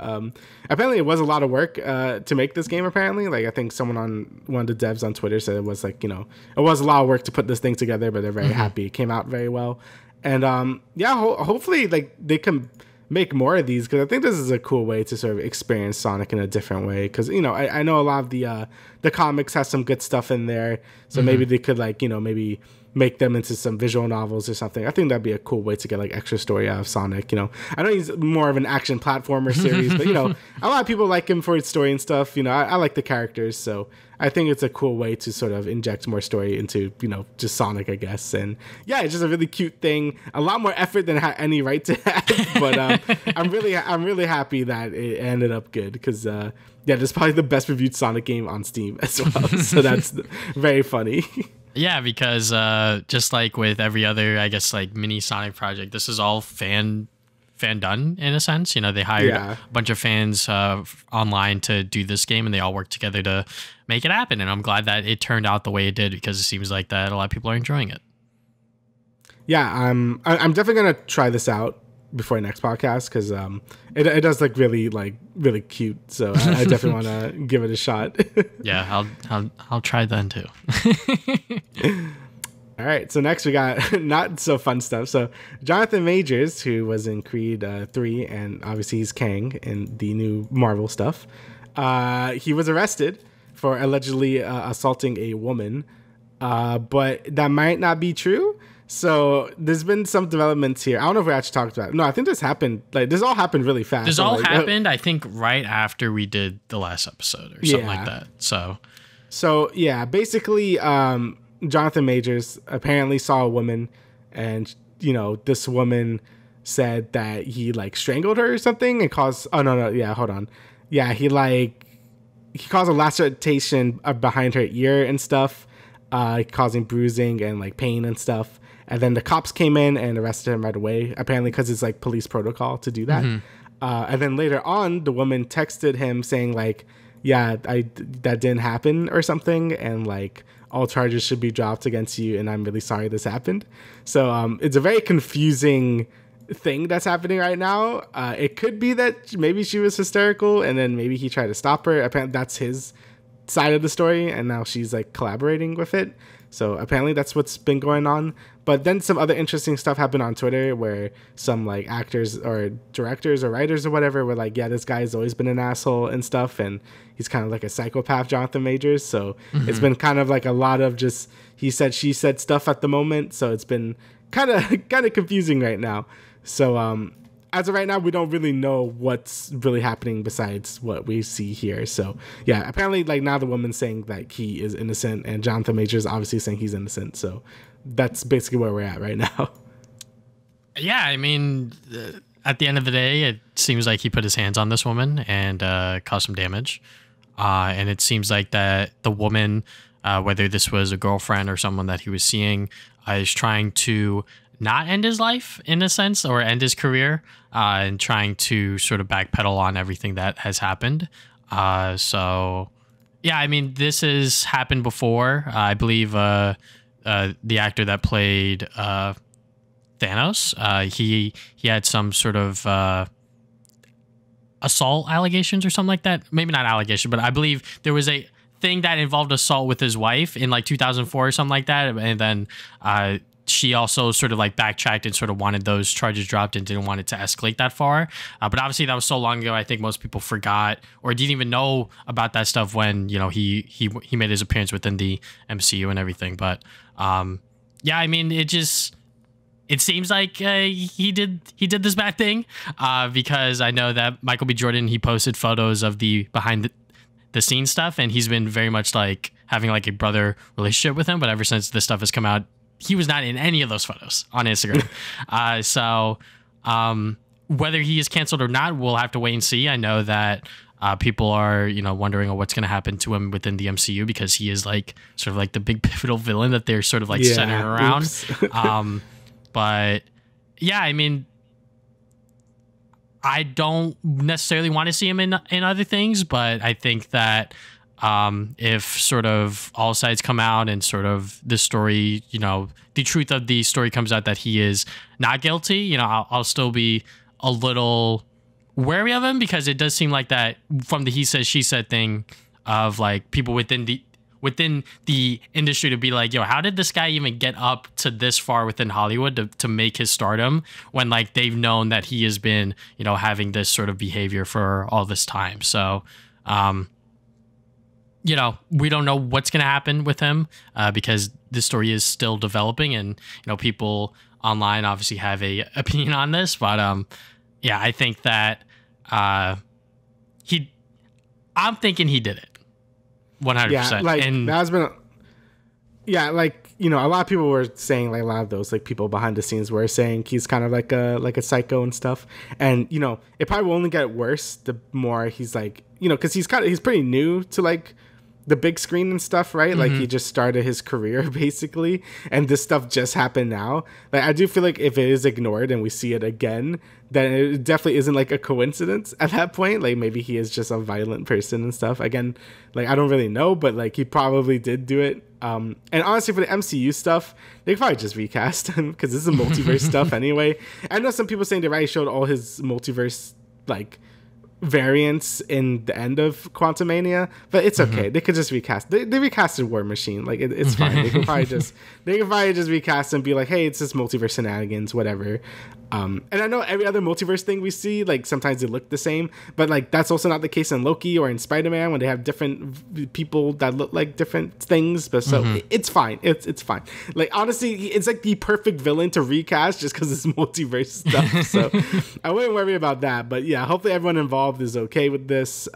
Apparently it was a lot of work to make this game. Apparently, like I think someone on one of the devs on Twitter said it was like, it was a lot of work to put this thing together, but they're very happy it came out very well. And yeah, hopefully like they can make more of these, because I think this is a cool way to sort of experience Sonic in a different way, because I know a lot of the comics has some good stuff in there, so maybe they could like maybe make them into some visual novels or something. I think that'd be a cool way to get like extra story out of Sonic. I know he's more of an action platformer series, but a lot of people like him for his story and stuff. I like the characters, so I think it's a cool way to sort of inject more story into just Sonic, I guess. And yeah, it's just a really cute thing. A lot more effort than it had any right to have, but I'm really happy that it ended up good, because yeah, this is probably the best reviewed Sonic game on Steam as well. So that's very funny. Yeah, because just like with every other, I guess, like mini Sonic project, this is all fan done in a sense. They hired a bunch of fans online to do this game, and they all worked together to make it happen. And I'm glad that it turned out the way it did, because it seems like that a lot of people are enjoying it. Yeah, I'm definitely gonna try this out before next podcast, because it does look really cute. So I definitely want to give it a shot. Yeah, I'll try then too. All right, so next we got not so fun stuff. So Jonathan Majors, who was in Creed 3, and obviously he's Kang in the new Marvel stuff, he was arrested for allegedly assaulting a woman, but that might not be true. So there's been some developments here. I don't know if we actually talked about it. No, I think this happened. Like this all happened really fast. This all happened, I think, right after we did the last episode or something like that. So yeah, basically, Jonathan Majors apparently saw a woman, and this woman said that he like strangled her or something and caused. Oh no, yeah, hold on. Yeah, he caused a laceration behind her ear and stuff, causing bruising and like pain and stuff. And then the cops came in and arrested him right away, apparently because it's like police protocol to do that. And then later on, the woman texted him saying like, yeah, that didn't happen or something, and like all charges should be dropped against you, and I'm really sorry this happened. So it's a very confusing thing that's happening right now. It could be that maybe she was hysterical, and then maybe he tried to stop her. Apparently that's his side of the story, and now she's like collaborating with it. So apparently that's what's been going on. But then some other interesting stuff happened on Twitter, where some like actors or directors or writers or whatever were like, yeah, this guy's always been an asshole and stuff, and he's kind of like a psychopath, Jonathan Majors. So it's been kind of like a lot of just he said, she said stuff at the moment. So it's been kind of confusing right now. So as of right now, we don't really know what's really happening besides what we see here. So yeah, apparently like now the woman's saying that he is innocent, and Jonathan Majors obviously saying he's innocent. So that's basically where we're at right now. Yeah, I mean, at the end of the day, it seems like he put his hands on this woman and caused some damage. And it seems like that the woman, whether this was a girlfriend or someone that he was seeing, is trying to not end his life in a sense, or end his career, and trying to sort of backpedal on everything that has happened. So yeah, I mean, this has happened before. I believe the actor that played Thanos, he had some sort of assault allegations or something like that. Maybe not allegation, but I believe there was a thing that involved assault with his wife in like 2004 or something like that. And then she also sort of like backtracked and sort of wanted those charges dropped and didn't want it to escalate that far. But obviously that was so long ago, I think most people forgot or didn't even know about that stuff when, he made his appearance within the MCU and everything. But yeah, I mean, it seems like he did this bad thing, because I know that Michael B. Jordan, he posted photos of the behind the scenes stuff, and he's been very much like having like a brother relationship with him. But ever since this stuff has come out, he was not in any of those photos on Instagram. So whether he is canceled or not, we'll have to wait and see. I know that people are, wondering what's going to happen to him within the MCU, because he is like sort of like the big pivotal villain that they're sort of like centering around. But yeah, I mean, I don't necessarily want to see him in other things, but I think that if sort of all sides come out and sort of the story, the truth of the story comes out that he is not guilty, I'll still be a little wary of him, because it does seem like that from the he said, she said thing of like people within the industry to be like, yo, how did this guy even get up to this far within Hollywood to make his stardom when like they've known that he has been, having this sort of behavior for all this time. So, we don't know what's going to happen with him because the story is still developing, and, people online obviously have a opinion on this, but yeah, I think that I'm thinking he did it. 100%. Yeah, like, and that's been, a lot of people were saying, like, a lot of those like people behind the scenes were saying he's kind of like a psycho and stuff, and it probably will only get worse the more he's like, because he's pretty new to like the big screen and stuff, right? Mm-hmm. Like he just started his career basically, and this stuff just happened now. Like I do feel like if it is ignored and we see it again, then it definitely isn't like a coincidence at that point. Like maybe he is just a violent person and stuff. Again, like I don't really know, but like he probably did do it. And honestly, for the MCU stuff, they could probably just recast him because this is multiverse stuff anyway. I know some people saying they already showed all his multiverse like variants in the end of Quantumania, but it's okay. Mm-hmm. They could just recast. They recasted War Machine. Like it's fine. They could probably just recast and be like, hey, it's just multiverse shenanigans, whatever. And I know every other multiverse thing we see, like sometimes they look the same, but like that's also not the case in Loki or in Spider-Man when they have different people that look like different things. But so it's fine. It's fine. Like honestly, it's like the perfect villain to recast just because it's multiverse stuff. So I wouldn't worry about that. But yeah, hopefully everyone involved is okay with this.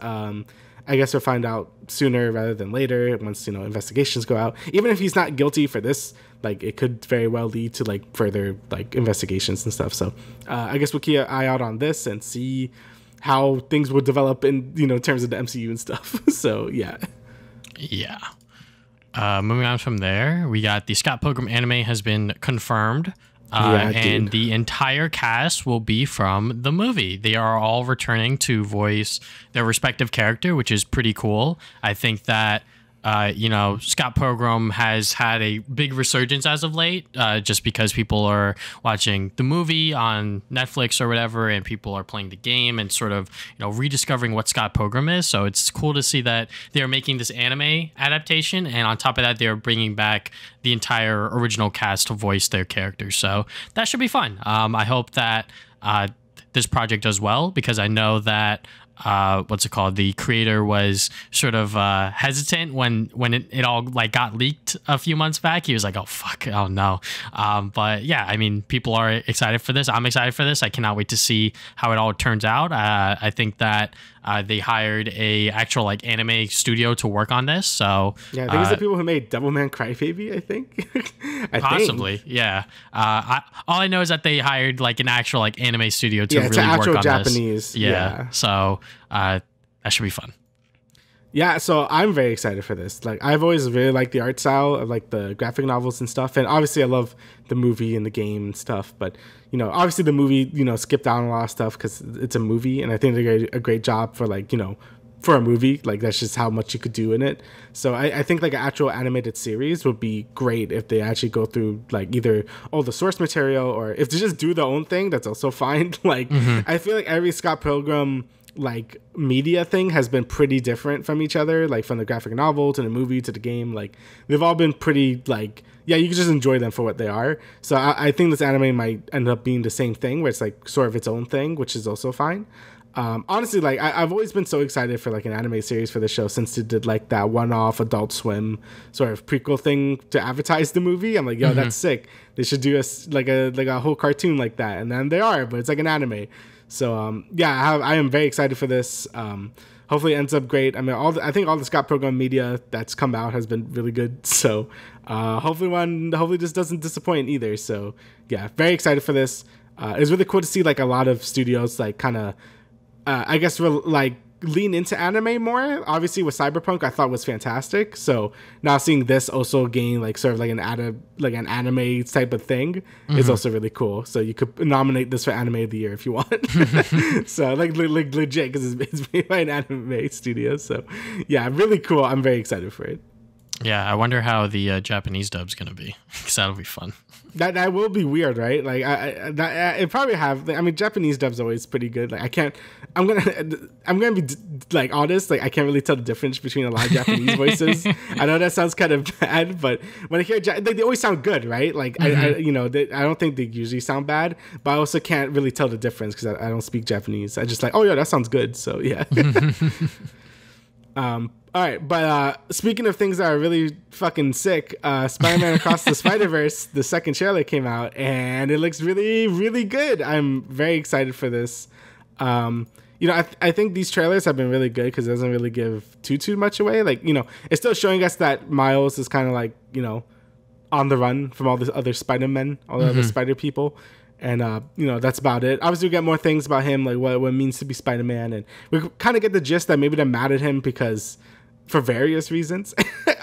I guess we'll find out sooner rather than later once investigations go out. Even if he's not guilty for this, like it could very well lead to like further like investigations and stuff. So I guess we'll keep an eye out on this and see how things will develop in terms of the MCU and stuff. So yeah. Moving on from there, we got the Scott Pilgrim anime has been confirmed. And the entire cast will be from the movie. They are all returning to voice their respective character, which is pretty cool. I think that, Scott Pilgrim has had a big resurgence as of late, just because people are watching the movie on Netflix or whatever, and people are playing the game and sort of, rediscovering what Scott Pilgrim is. So it's cool to see that they're making this anime adaptation. And on top of that, they're bringing back the entire original cast to voice their characters. So that should be fun. I hope that this project does well, because I know that the creator was sort of hesitant when it all like got leaked a few months back. He was like, oh no. But yeah, I mean, people are excited for this. I'm excited for this. I cannot wait to see how it all turns out. I think that they hired a actual like anime studio to work on this. So yeah, I think it's the people who made Devilman Crybaby, I think. Possibly. Yeah. All I know is that they hired like an actual like anime studio to really work on Japanese. This. Yeah. So that should be fun. Yeah, so I'm very excited for this. Like I've always really liked the art style of like the graphic novels and stuff, and obviously I love the movie and the game and stuff. But obviously the movie skipped down a lot of stuff because it's a movie, and I think they did a great job for like for a movie. Like that's just how much you could do in it. So I think like an actual animated series would be great if they actually go through like either all the source material, or if they just do their own thing, that's also fine. Like I feel like every Scott Pilgrim like media thing has been pretty different from each other, like from the graphic novel to the movie to the game. Like they've all been pretty like, yeah, you can just enjoy them for what they are. So I think this anime might end up being the same thing, where it's like sort of its own thing, which is also fine. Honestly, like I've always been so excited for like an anime series for the show since they did like that one-off Adult Swim sort of prequel thing to advertise the movie. I'm like, yo, that's sick. They should do like a whole cartoon like that, and then they are, but it's like an anime. So yeah, I am very excited for this. Hopefully it ends up great. I mean, I think all the Scott Pilgrim media that's come out has been really good. So hopefully this doesn't disappoint either. So yeah, very excited for this. It's really cool to see like a lot of studios like kind of I guess like lean into anime more. Obviously with Cyberpunk I thought was fantastic. So now seeing this also gain like sort of like an anime type of thing is also really cool. So you could nominate this for anime of the year if you want. So like legit, because it's made by an anime studio. So yeah, really cool. I'm very excited for it. Yeah, I wonder how the Japanese dub's gonna be, because that'll be fun. That will be weird, right? Like it probably have. I mean, Japanese dub's always pretty good. Like I'm gonna be like honest. Like I can't really tell the difference between a lot of Japanese voices. I know that sounds kind of bad, but when I hear they always sound good, right? Like I don't think they usually sound bad, but I also can't really tell the difference because I don't speak Japanese. I just like, oh yeah, that sounds good. So yeah. All right, but speaking of things that are really fucking sick, Spider-Man Across the Spider-Verse, the second trailer came out, and it looks really, really good. I'm very excited for this. I think these trailers have been really good because it doesn't really give too much away. Like, it's still showing us that Miles is kind of like, on the run from all the other Spider-Men, all the other Spider people. And, that's about it. Obviously, we get more things about him, like what it means to be Spider-Man. And we kind of get the gist that maybe they're mad at him because, for various reasons,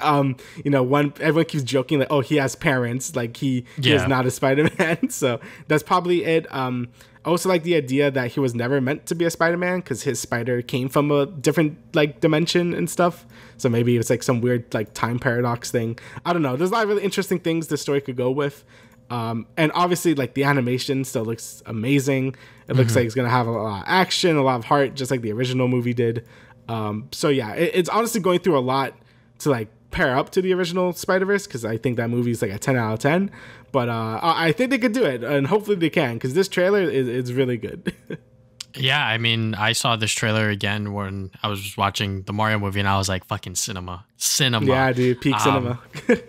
everyone keeps joking, like, oh, he has parents. Like, he is not a Spider-Man. So that's probably it. I also like the idea that he was never meant to be a Spider-Man because his spider came from a different, like, dimension and stuff. So maybe it's, like, some weird, like, time paradox thing. I don't know. There's a lot of really interesting things the story could go with. And obviously, like, the animation still looks amazing. It looks like it's gonna have a lot of action, a lot of heart, just like the original movie did. So yeah, it's honestly going through a lot to like pair up to the original Spider-Verse, because I think that movie is like a 10 out of 10. But I think they could do it, and hopefully they can, because this trailer is really good. Yeah, I mean, I saw this trailer again when I was watching the Mario movie, and I was like, fucking cinema. Yeah, dude, peak cinema.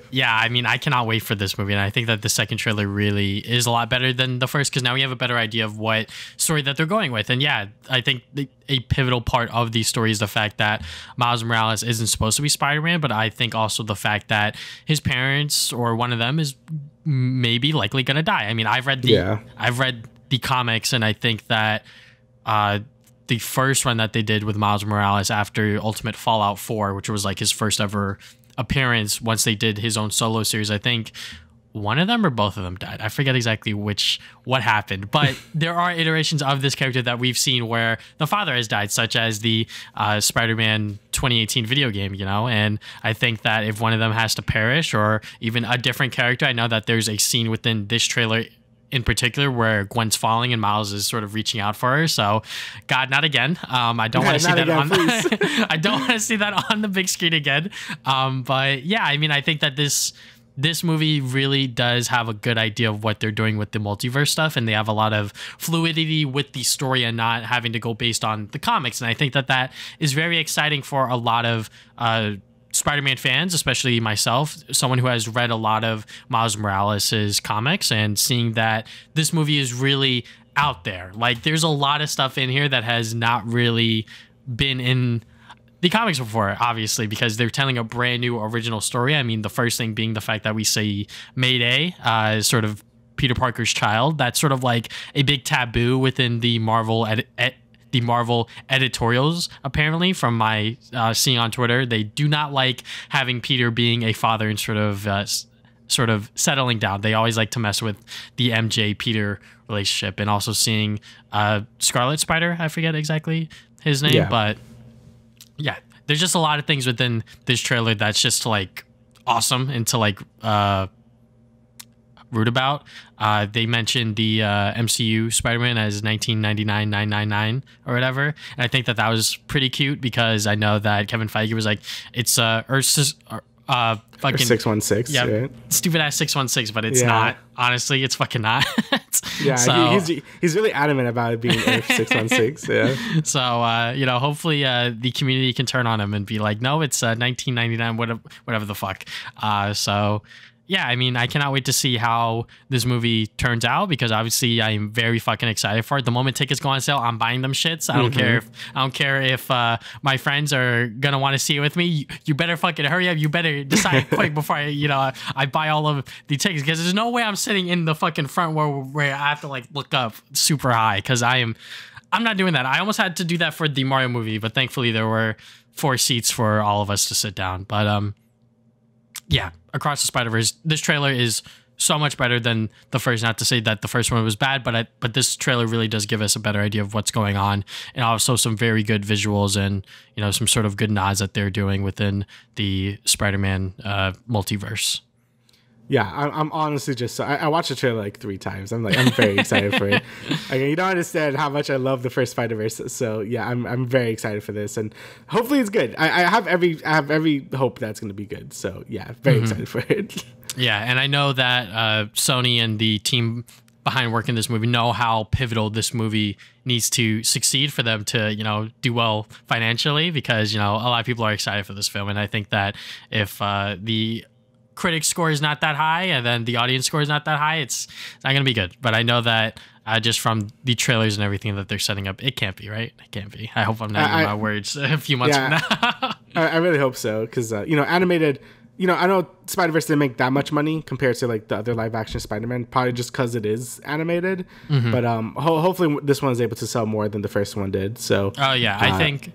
Yeah, I mean, I cannot wait for this movie, and I think that the second trailer really is a lot better than the first, because now we have a better idea of what story that they're going with. And yeah, I think a pivotal part of the story is the fact that Miles Morales isn't supposed to be Spider-Man, but I think also the fact that his parents, or one of them, is maybe likely going to die. I mean, I've read the comics, and I think that the first run that they did with Miles Morales after Ultimate Fallout 4, which was like his first ever appearance once they did his own solo series, I think one of them or both of them died. I forget exactly what happened, but there are iterations of this character that we've seen where the father has died, such as the Spider-Man 2018 video game, and I think that if one of them has to perish, or even a different character, I know that there's a scene within this trailer in particular where Gwen's falling and Miles is sort of reaching out for her. So, God, not again. I don't want to see that again, I don't want to see that on the big screen again. But yeah, I mean, I think that this movie really does have a good idea of what they're doing with the multiverse stuff, and they have a lot of fluidity with the story and not having to go based on the comics. And I think that is very exciting for a lot of Spider-Man fans, especially myself, someone who has read a lot of Miles Morales' comics, and seeing that this movie is really out there. Like, there's a lot of stuff in here that has not really been in the comics before, obviously, because they're telling a brand new original story. I mean, the first thing being the fact that we see Mayday is sort of Peter Parker's child. That's sort of like a big taboo within the Marvel editorials, apparently, from my seeing on Twitter. They do not like having Peter being a father and sort of settling down. They always like to mess with the MJ Peter relationship, and also seeing Scarlet Spider, I forget exactly his name, but yeah, there's just a lot of things within this trailer that's just like awesome, and to like rude about. They mentioned the MCU Spider-Man as 1999-999 or whatever, and I think that was pretty cute because I know that Kevin Feige was like, it's Earth's fucking 616, yeah, right? stupid ass 616, but it's not. Honestly, it's fucking not. Yeah, so, he's really adamant about it being Earth 616. Yeah. So you know, hopefully the community can turn on him and be like, no, it's 1999, whatever the fuck. So. Yeah, I mean, I cannot wait to see how this movie turns out because obviously I am very fucking excited for it. The moment tickets go on sale, I'm buying them shits. I don't care if my friends are gonna want to see it with me. You better fucking hurry up. You better decide quick before I buy all of the tickets because there's no way I'm sitting in the fucking front where I have to like look up super high because I'm not doing that. I almost had to do that for the Mario movie, but thankfully there were 4 seats for all of us to sit down. But yeah, Across the Spider-Verse, this trailer is so much better than the first. Not to say that the first one was bad, but this trailer really does give us a better idea of what's going on, and also some very good visuals and some sort of good nods that they're doing within the Spider-Man multiverse. Yeah, I'm honestly just I watched the trailer like 3 times. I'm very excited for it. Like, you don't understand how much I love the first Spider-Verse. So yeah, I'm very excited for this, and hopefully it's good. I have every hope that's going to be good. So yeah, very excited for it. Yeah, and I know that Sony and the team behind working this movie know how pivotal this movie needs to succeed for them to do well financially because a lot of people are excited for this film, and I think that if the critic score is not that high and then the audience score is not that high, it's not gonna be good. But I know that just from the trailers and everything that they're setting up, it can't be, right? It can't be. I hope I'm not eating my words a few months from now. I really hope so because animated, I know Spider-Verse didn't make that much money compared to like the other live action Spider-Man, probably just because it is animated. But hopefully this one is able to sell more than the first one did. So I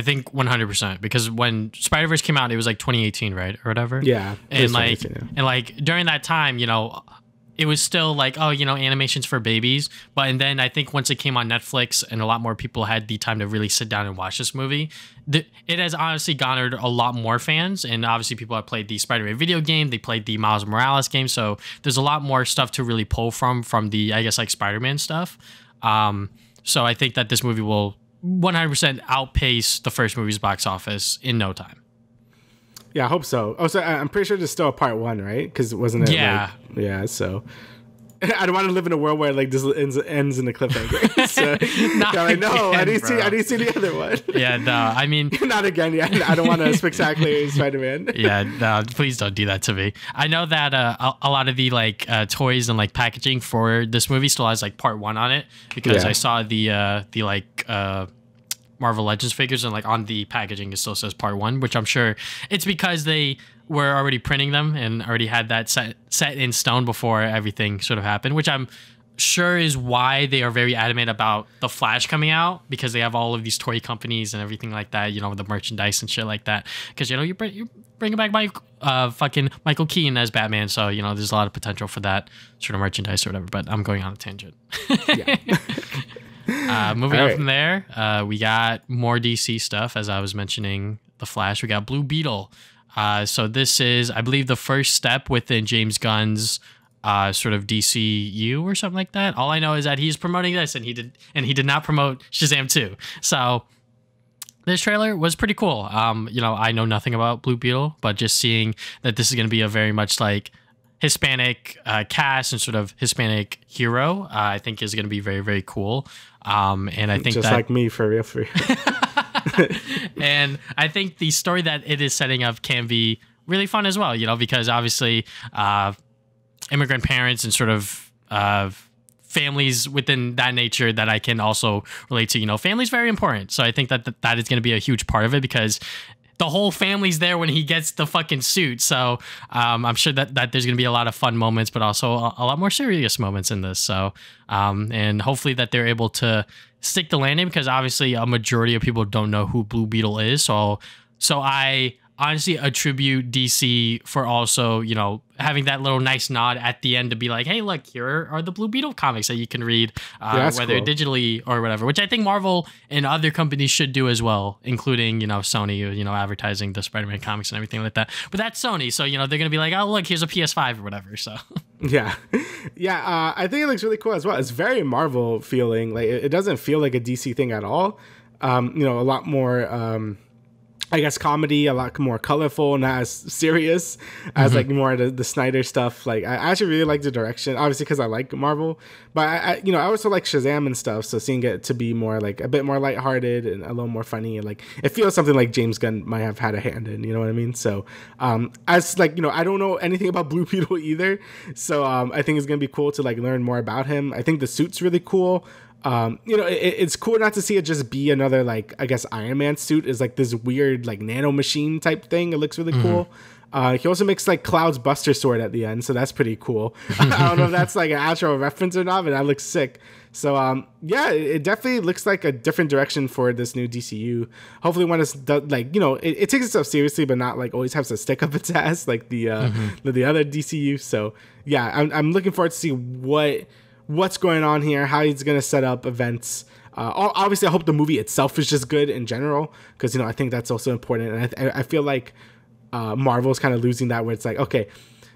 think 100% because when Spider-Verse came out, it was like 2018, right, or whatever. Yeah, and like during that time, it was still like, animations for babies. And then I think once it came on Netflix and a lot more people had the time to really sit down and watch this movie, it has honestly garnered a lot more fans. And obviously, people have played the Spider-Man video game, they played the Miles Morales game, so there's a lot more stuff to really pull from the I guess like Spider-Man stuff. So I think that this movie will 100% outpace the first movie's box office in no time. Yeah, I hope so. Oh, so I'm pretty sure there's still a part 1, right? Because wasn't it? Yeah. So I don't want to live in a world where like this ends in a cliffhanger. So I need to see the other one. Yeah, no, I mean not again. Yeah, I don't want a spectacular Spider-Man. Yeah, no, please don't do that to me. I know that a lot of the like toys and like packaging for this movie still has like part 1 on it because I saw the Marvel Legends figures and like on the packaging it still says part 1, which I'm sure it's because they were already printing them and already had that set in stone before everything sort of happened, which I'm sure is why they are very adamant about the Flash coming out because they have all of these toy companies and everything like that, the merchandise and shit like that. Because you bring back fucking Michael Keaton as Batman, so there's a lot of potential for that sort of merchandise or whatever. But I'm going on a tangent. Moving on from there, we got more DC stuff. As I was mentioning, the Flash. We got Blue Beetle. So this is, I believe, the first step within James Gunn's sort of DCU or something like that. All I know is that he's promoting this, and he did not promote Shazam 2. So this trailer was pretty cool. I know nothing about Blue Beetle, but just seeing that this is going to be a very much like Hispanic cast and sort of Hispanic hero, I think is going to be very, very cool. And I think just like me, for real. And I think the story that it is setting up can be really fun as well, because obviously immigrant parents and sort of families within that nature that I can also relate to, family's very important. So I think that is going to be a huge part of it because the whole family's there when he gets the fucking suit. So I'm sure that there's going to be a lot of fun moments, but also a lot more serious moments in this. So and hopefully that they're able to stick the landing because obviously a majority of people don't know who Blue Beetle is. So I honestly attribute DC for also, having that little nice nod at the end to be like, hey, look, here are the Blue Beetle comics that you can read, whether digitally or whatever, which I think Marvel and other companies should do as well, including, Sony, advertising the Spider-Man comics and everything like that. But that's Sony. So, they're going to be like, oh, look, here's a PS5 or whatever. So, yeah. Yeah. I think it looks really cool as well. It's very Marvel feeling. Like, it doesn't feel like a DC thing at all. A lot more, I guess, comedy, a lot more colorful, not as serious as like more of the Snyder stuff. Like, I actually really like the direction, obviously because I like Marvel, but I also like Shazam and stuff. So seeing it to be more like a bit more lighthearted and a little more funny, and like it feels something like James Gunn might have had a hand in. You know what I mean? So as like I don't know anything about Blue Beetle either, so I think it's gonna be cool to like learn more about him. I think the suit's really cool. It's cool not to see it just be another, like, I guess Iron Man suit is like this weird like nano machine type thing. It looks really cool. He also makes like Cloud's Buster Sword at the end, so that's pretty cool. I don't know if that's like an actual reference or not, but that looks sick. So it definitely looks like a different direction for this new DCU. Hopefully when it's like, it takes itself seriously, but not like always has to stick up its ass like the other DCU. So yeah, I'm looking forward to see what's going on here, how he's going to set up events. Obviously, I hope the movie itself is just good in general, because, I think that's also important. And I feel like Marvel's kind of losing that, where it's like, okay,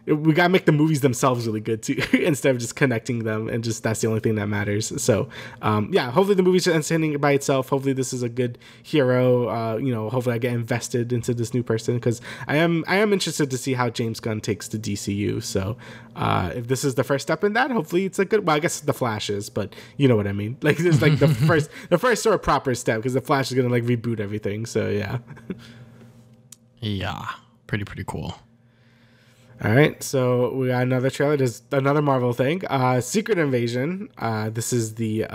we got to make the movies themselves really good too, instead of just connecting them and just that's the only thing that matters. So, hopefully the movie's entertaining by itself. Hopefully this is a good hero. Hopefully I get invested into this new person, because I am interested to see how James Gunn takes the DCU. So, if this is the first step in that, hopefully it's a good. Well, I guess the Flash is, but you know what I mean. Like this is like the first sort of proper step, because the Flash is gonna like reboot everything. So yeah. Yeah, pretty cool. All right, so we got another trailer. There's another Marvel thing. Secret Invasion. This is the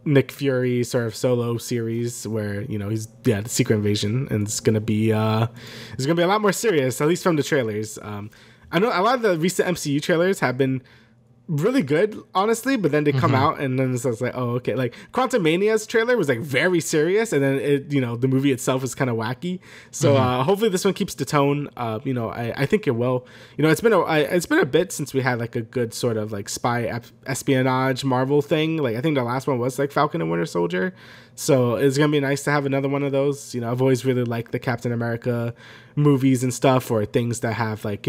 Nick Fury sort of solo series where he's the Secret Invasion, and it's gonna be a lot more serious, at least from the trailers. I know a lot of the recent MCU trailers have been really good, honestly, but then they come out and then it's like, oh, okay. Like Quantumania's trailer was like very serious, and then the movie itself is kind of wacky. So hopefully this one keeps the tone. I think it will. It's been a bit since we had like a good sort of like spy espionage Marvel thing. Like I think the last one was like Falcon and Winter Soldier. So it's gonna be nice to have another one of those. I've always really liked the Captain America movies and stuff, or things that have like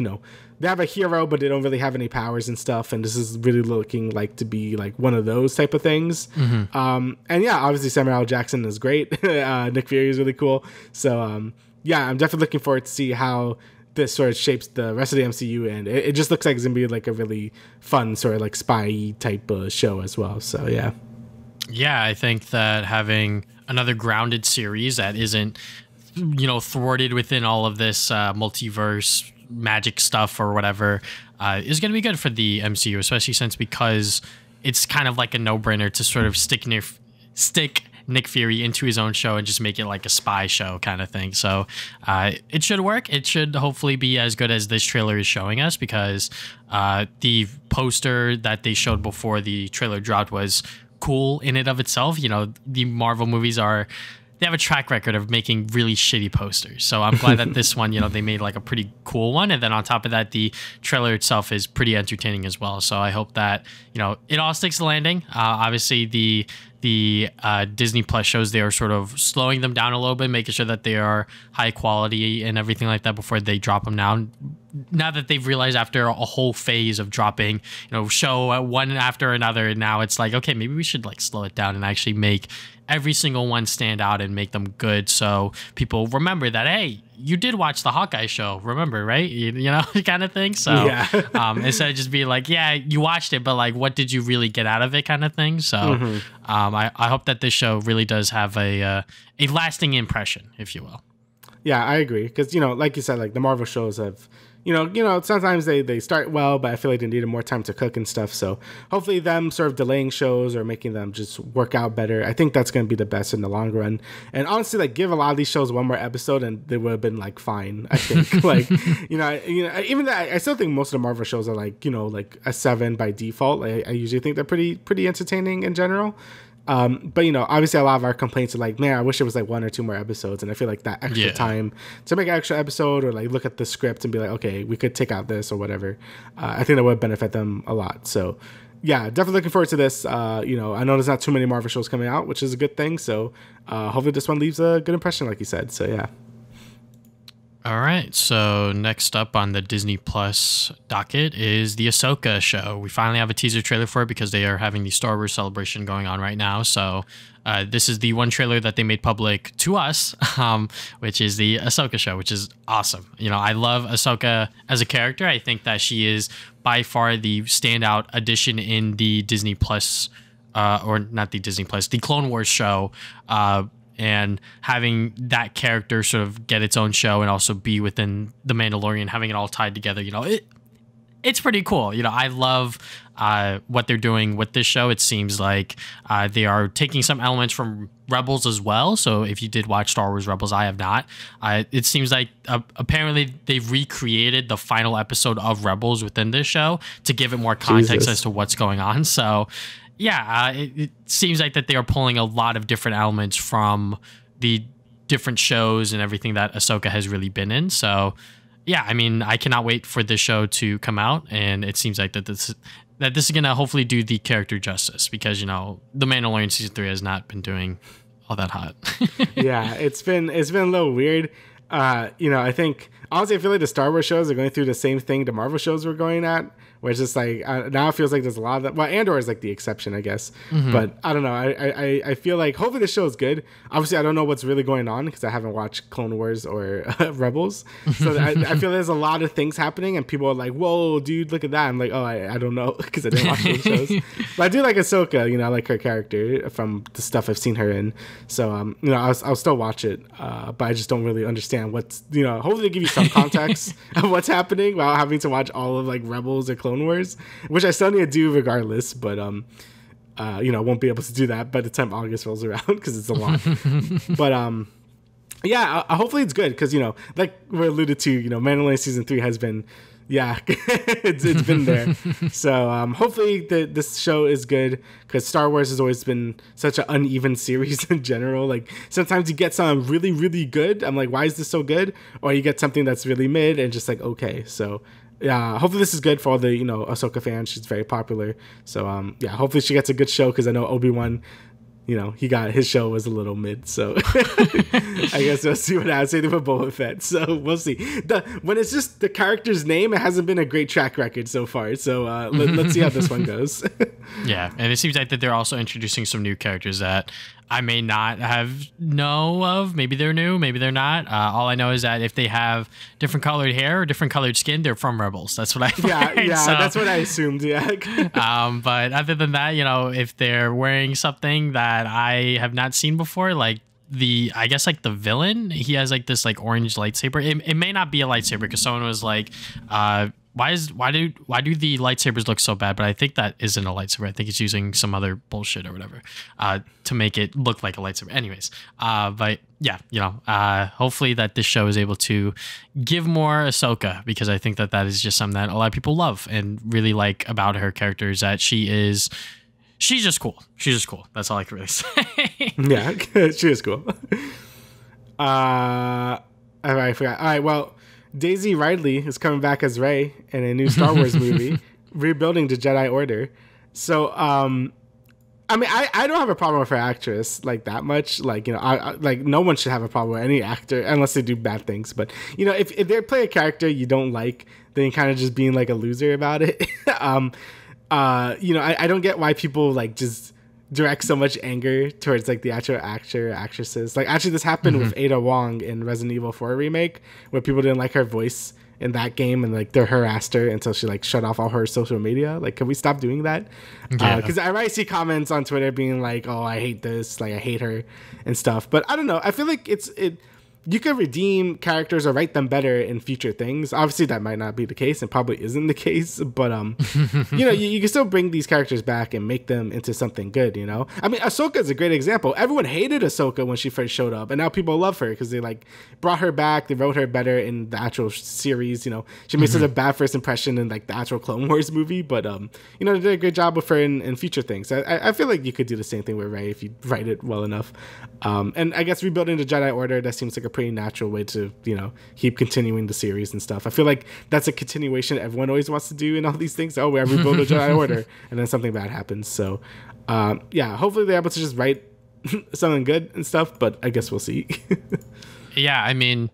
they have a hero but they don't really have any powers and stuff, and this is really looking like to be like one of those type of things. And yeah, obviously Samuel L. Jackson is great. Nick Fury is really cool. So I'm definitely looking forward to see how this sort of shapes the rest of the MCU, and it just looks like it's gonna be like a really fun sort of like spy type show as well. So yeah, I think that having another grounded series that isn't thwarted within all of this multiverse magic stuff or whatever is going to be good for the MCU, especially because it's kind of like a no-brainer to sort of stick Nick Fury into his own show and just make it like a spy show kind of thing. So it should work. It should hopefully be as good as this trailer is showing us, because the poster that they showed before the trailer dropped was cool in and of itself. The Marvel movies they have a track record of making really shitty posters. So I'm glad that this one, they made like a pretty cool one. And then on top of that, the trailer itself is pretty entertaining as well. So I hope that, it all sticks the landing. Obviously the Disney Plus shows, they are sort of slowing them down a little bit, making sure that they are high quality and everything like that before they drop them now. Now that they've realized after a whole phase of dropping, show one after another, and now it's like, okay, maybe we should like slow it down and actually make every single one stand out and make them good, so people remember that, hey, you did watch the Hawkeye show, remember, right? Kind of thing. So yeah. Instead of just being like, yeah, you watched it, but like, what did you really get out of it, kind of thing. So I hope that this show really does have a lasting impression, if you will. Yeah, I agree, because like you said, like the Marvel shows have sometimes they start well, but I feel like they needed more time to cook and stuff. So hopefully them sort of delaying shows or making them just work out better, I think that's going to be the best in the long run. And honestly, like give a lot of these shows one more episode and they would have been like fine, I think. Like, even that, I still think most of the Marvel shows are like, like a 7 by default. I usually think they're pretty entertaining in general. But you know, obviously a lot of our complaints are like, man, I wish it was like 1 or 2 more episodes. And I feel like that extra time to make an extra episode, or like look at the script and be like, okay, we could take out this or whatever. I think that would benefit them a lot. So yeah, definitely looking forward to this. You know, I know there's not too many Marvel shows coming out, which is a good thing. So hopefully this one leaves a good impression, like you said. So yeah. All right, so next up on the Disney Plus docket is the Ahsoka show. We finally have a teaser trailer for it because they are having the Star Wars celebration going on right now. So this is the one trailer that they made public to us, which is the Ahsoka show, which is awesome. You know, I love Ahsoka as a character. I think that she is by far the standout addition in the Disney Plus, or not the Disney Plus, the Clone Wars show. And having that character sort of get its own show and also be within the Mandalorian, having it all tied together, you know, it's pretty cool. You know, I love what they're doing with this show. It seems like they are taking some elements from Rebels as well. So if you did watch Star Wars Rebels, I have not. It seems like apparently they've recreated the final episode of Rebels within this show to give it more context as to what's going on. So yeah, it seems like that they are pulling a lot of different elements from the different shows and everything that Ahsoka has really been in. So yeah, I mean, I cannot wait for this show to come out, and it seems like that this is gonna hopefully do the character justice, because you know the Mandalorian season 3 has not been doing all that hot. Yeah, it's been a little weird. You know, I think honestly, I feel like the Star Wars shows are going through the same thing the Marvel shows were going at, where it's just like now it feels like there's a lot of that. Well, Andor is like the exception, I guess. But I don't know. I feel like hopefully the show is good. Obviously, I don't know what's really going on because I haven't watched Clone Wars or Rebels. So I feel there's a lot of things happening, and people are like, "Whoa, dude, look at that!" I'm like, "Oh, I don't know," because I didn't watch those shows. But I do like Ahsoka. You know, I like her character from the stuff I've seen her in. So you know, I'll still watch it. But I just don't really understand what's, you know. Hopefully, they give you some context of what's happening without having to watch all of like Rebels or Clone Wars, which I still need to do regardless, but you know, I won't be able to do that by the time August rolls around because it's a lot. But yeah, hopefully it's good because, you know, like we alluded to, you know, Mandalorian season 3 has been, yeah, it's been there. So hopefully this show is good, because Star Wars has always been such an uneven series in general. Like sometimes you get something really, really good. I'm like, why is this so good? Or you get something that's really mid and just like, okay. So yeah, hopefully this is good for all the, you know, Ahsoka fans. She's very popular. So yeah, hopefully she gets a good show, because I know Obi-Wan, you know, his show was a little mid. So I guess we'll see what happens. Same thing with Boba Fett. So we'll see. When it's just the character's name, it hasn't been a great track record so far. So let's see how this one goes. Yeah, and it seems like that they're also introducing some new characters that I may not know of. Maybe they're new, maybe they're not. All I know is that if they have different colored hair or different colored skin, they're from Rebels. That's what I learned. Yeah, so, that's what I assumed. Yeah. But other than that, you know, if they're wearing something that I have not seen before, like I guess like the villain, he has like this like orange lightsaber. It may not be a lightsaber, because someone was like, why do the lightsabers look so bad? But I think that isn't a lightsaber. I think it's using some other bullshit or whatever to make it look like a lightsaber. Anyways, but yeah, you know, hopefully that this show is able to give more Ahsoka, because I think that is just something that a lot of people love and really like about her character, is that she's just cool. She's just cool. That's all I can really say. Yeah, she is cool. I forgot. All right, well, Daisy Ridley is coming back as Rey in a new Star Wars movie, rebuilding the Jedi Order. So, I mean, I don't have a problem with her actress like that much. Like, you know, I like no one should have a problem with any actor unless they do bad things. But, you know, if they play a character you don't like, then you're kind of just being like a loser about it. You know, I don't get why people like just direct so much anger towards like the actual actor or actresses. Like actually this happened with Ada Wong in Resident Evil 4 remake, where people didn't like her voice in that game, and like they harassed her until she like shut off all her social media. Like, can we stop doing that? Because I already see comments on Twitter being like, oh, I hate this, like I hate her and stuff. But I don't know, I feel like you could redeem characters or write them better in future things. Obviously, that might not be the case and probably isn't the case, but you can still bring these characters back and make them into something good. I mean, Ahsoka is a great example. Everyone hated Ahsoka when she first showed up, and now people love her because they like brought her back. They wrote her better in the actual series. She made such a bad first impression in like the actual Clone Wars movie, but they did a great job with her in future things. I feel like you could do the same thing with Rey if you write it well enough. And I guess rebuilding the Jedi Order, that seems like a pretty natural way to keep continuing the series and stuff. I feel like that's a continuation everyone always wants to do in all these things. We have to rebuild the Jedi Order, and then something bad happens. So hopefully they're able to just write something good and stuff, but I guess we'll see. Yeah, I mean,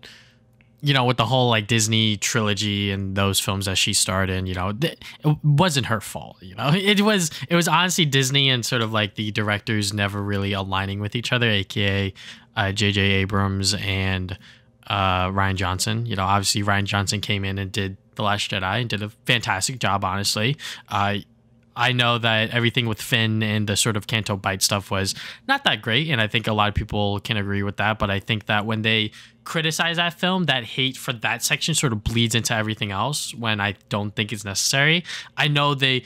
with the whole like Disney trilogy and those films that she starred in, it wasn't her fault. It was honestly Disney and sort of like the directors never really aligning with each other, aka J.J. Abrams and Rian Johnson. Obviously Rian Johnson came in and did The Last Jedi and did a fantastic job, honestly. I know that everything with Finn and the sort of Canto Bight stuff was not that great, and I think a lot of people can agree with that, but I think that when they criticize that film, that hate for that section sort of bleeds into everything else when I don't think it's necessary. I know they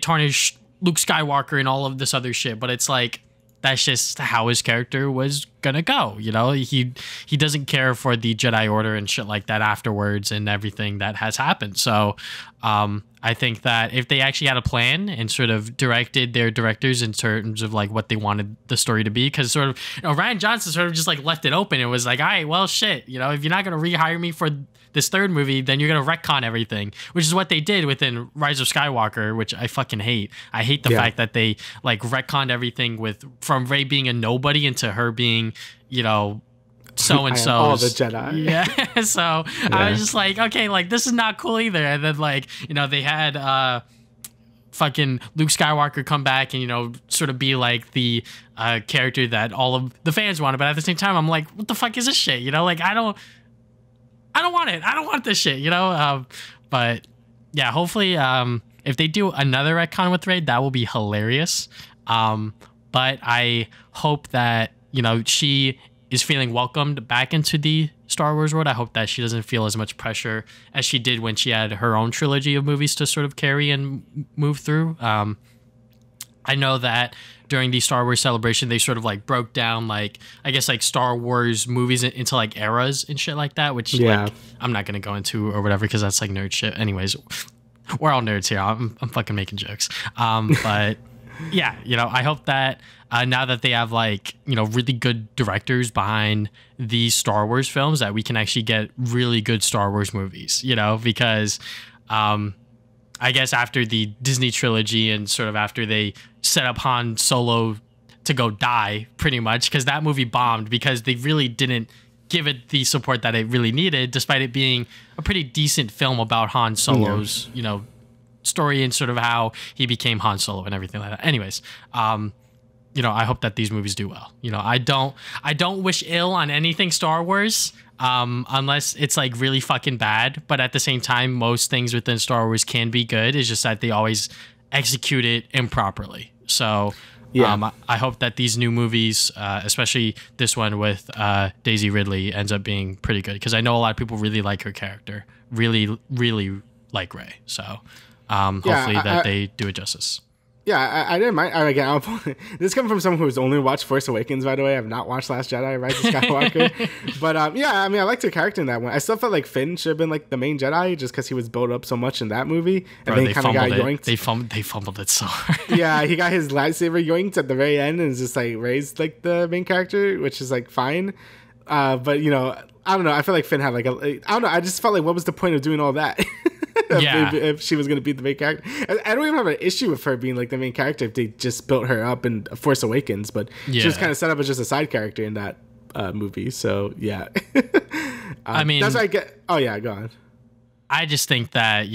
tarnished Luke Skywalker and all of this other shit, but it's like, that's just how his character was gonna go. He doesn't care for the Jedi Order and shit like that afterwards and everything that has happened. So I think that if they actually had a plan and sort of directed their directors in terms of like what they wanted the story to be, because sort of Rian Johnson sort of just like left it open. It was like, all right, well, shit, if you're not gonna rehire me for this third movie, then you're gonna retcon everything, which is what they did within Rise of Skywalker, which I fucking hate. I hate the fact that they like retconned everything from Rey being a nobody into her being, so and so all the Jedi. Yeah. So I was just like, okay, like this is not cool either. And then like, they had fucking Luke Skywalker come back and, sort of be like the character that all of the fans wanted. But at the same time, I'm like, what the fuck is this shit? Like I don't want it. I don't want this shit, but yeah, hopefully if they do another retcon with Rey, that will be hilarious. But I hope that, she is feeling welcomed back into the Star Wars world. I hope that she doesn't feel as much pressure as she did when she had her own trilogy of movies to sort of carry and move through. I know that during the Star Wars celebration, they sort of like broke down like, I guess like Star Wars movies into like eras and shit like that, which like I'm not going to go into or whatever, because that's like nerd shit. Anyways, we're all nerds here. I'm fucking making jokes. But yeah, I hope that now that they have like, really good directors behind these Star Wars films, that we can actually get really good Star Wars movies, because I guess after the Disney trilogy and sort of after they set up Han Solo to go die pretty much, because that movie bombed because they really didn't give it the support that it really needed, despite it being a pretty decent film about Han Solo's, story and sort of how he became Han Solo and everything like that. Anyways, I hope that these movies do well. I don't wish ill on anything Star Wars, unless it's like really fucking bad. But at the same time, most things within Star Wars can be good. It's just that they always execute it improperly. So I hope that these new movies, especially this one with Daisy Ridley, ends up being pretty good, because I know a lot of people really like her character, really, really like Rey. So hopefully they do it justice. Yeah, I didn't mind. Again, this coming from someone who's only watched Force Awakens, by the way. I've not watched Last Jedi, Rise of Skywalker. But I mean, I liked her character in that one. I still felt like Finn should have been like the main Jedi, just because he was built up so much in that movie. And then he kind of got yoinked. They fumbled it so hard. Yeah, he got his lightsaber yoinked at the very end, and it's just like Rey's like the main character, which is like fine. But I don't know. I feel like Finn had like I don't know. I just felt like, what was the point of doing all that? If she was going to be the main character. I don't even have an issue with her being like the main character if they just built her up in Force Awakens, but she was kind of set up as just a side character in that movie. So yeah. I mean, that's what I get. Oh yeah, go on. I just think that,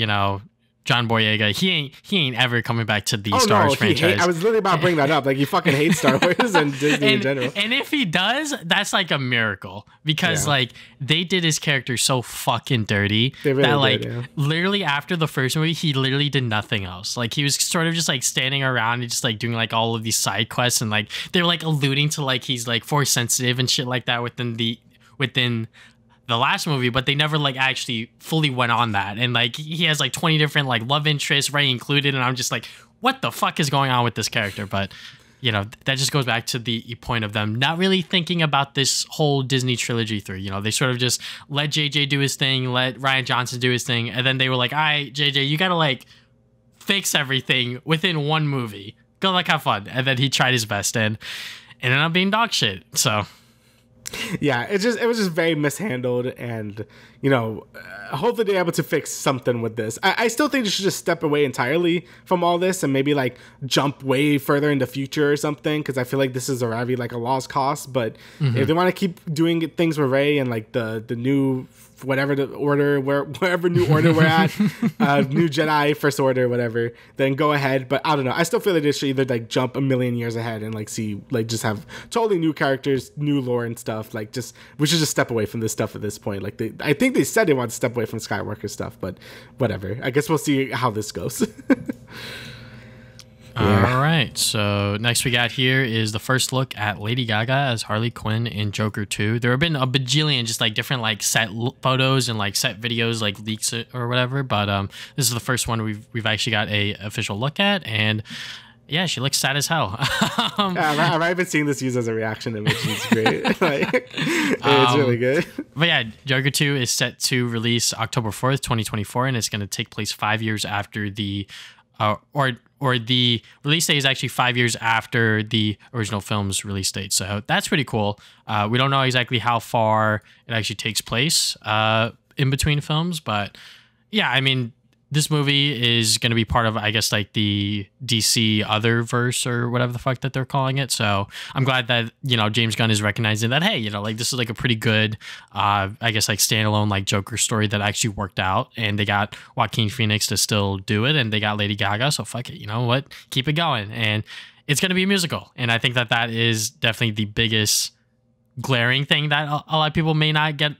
John Boyega, he ain't ever coming back to the Star Wars franchise. I was literally about to bring that up. Like, he fucking hates Star Wars and Disney in general. And if he does, that's like a miracle, because like they did his character so fucking dirty literally after the first movie, he literally did nothing else. Like, he was sort of just like standing around and just like doing like all of these side quests, and like they were like alluding to like he's like force sensitive and shit like that within the last movie, but they never like actually fully went on that. And like he has like 20 different like love interests, Rey included, and I'm just like, what the fuck is going on with this character? But you know, that just goes back to the point of them not really thinking about this whole Disney trilogy through. You know, they sort of just let JJ do his thing, let Rian Johnson do his thing, and then they were like, all right, JJ, you gotta like fix everything within one movie, go like have fun. And then he tried his best and ended up being dog shit. So yeah, it was just very mishandled, and you know, hopefully they're able to fix something with this. I still think they should just step away entirely from all this and maybe like jump way further in the future or something, because I feel like this is already like a lost cause. But if they want to keep doing things with Rey and like the new whatever the order, wherever new order we're at, new Jedi First Order, whatever, then go ahead. But I don't know. I still feel like they should either like jump a million years ahead and like see like just have totally new characters, new lore and stuff. Like just we should just step away from this stuff at this point. Like I think they said they want to step away from Skywalker stuff, but whatever. I guess we'll see how this goes. All right. So next we got here is the first look at Lady Gaga as Harley Quinn in Joker 2. There have been a bajillion just like different like set photos and like set videos, like leaks or whatever. But this is the first one we've actually got a official look at, and yeah, she looks sad as hell. I've been seeing this used as a reaction image. It's great. Like, it's really good. But yeah, Joker 2 is set to release October 4th, 2024, and it's going to take place 5 years after the or the release date is actually 5 years after the original film's release date. So that's pretty cool. We don't know exactly how far it actually takes place in between films, but yeah, I mean, this movie is going to be part of, I guess, like the DC other verse or whatever the fuck that they're calling it. So I'm glad that, you know, James Gunn is recognizing that, hey, you know, like this is like a pretty good, I guess, like standalone like Joker story that actually worked out. And they got Joaquin Phoenix to still do it. And they got Lady Gaga. So fuck it. You know what? Keep it going. And it's going to be a musical. And I think that that is definitely the biggest glaring thing that a lot of people may not get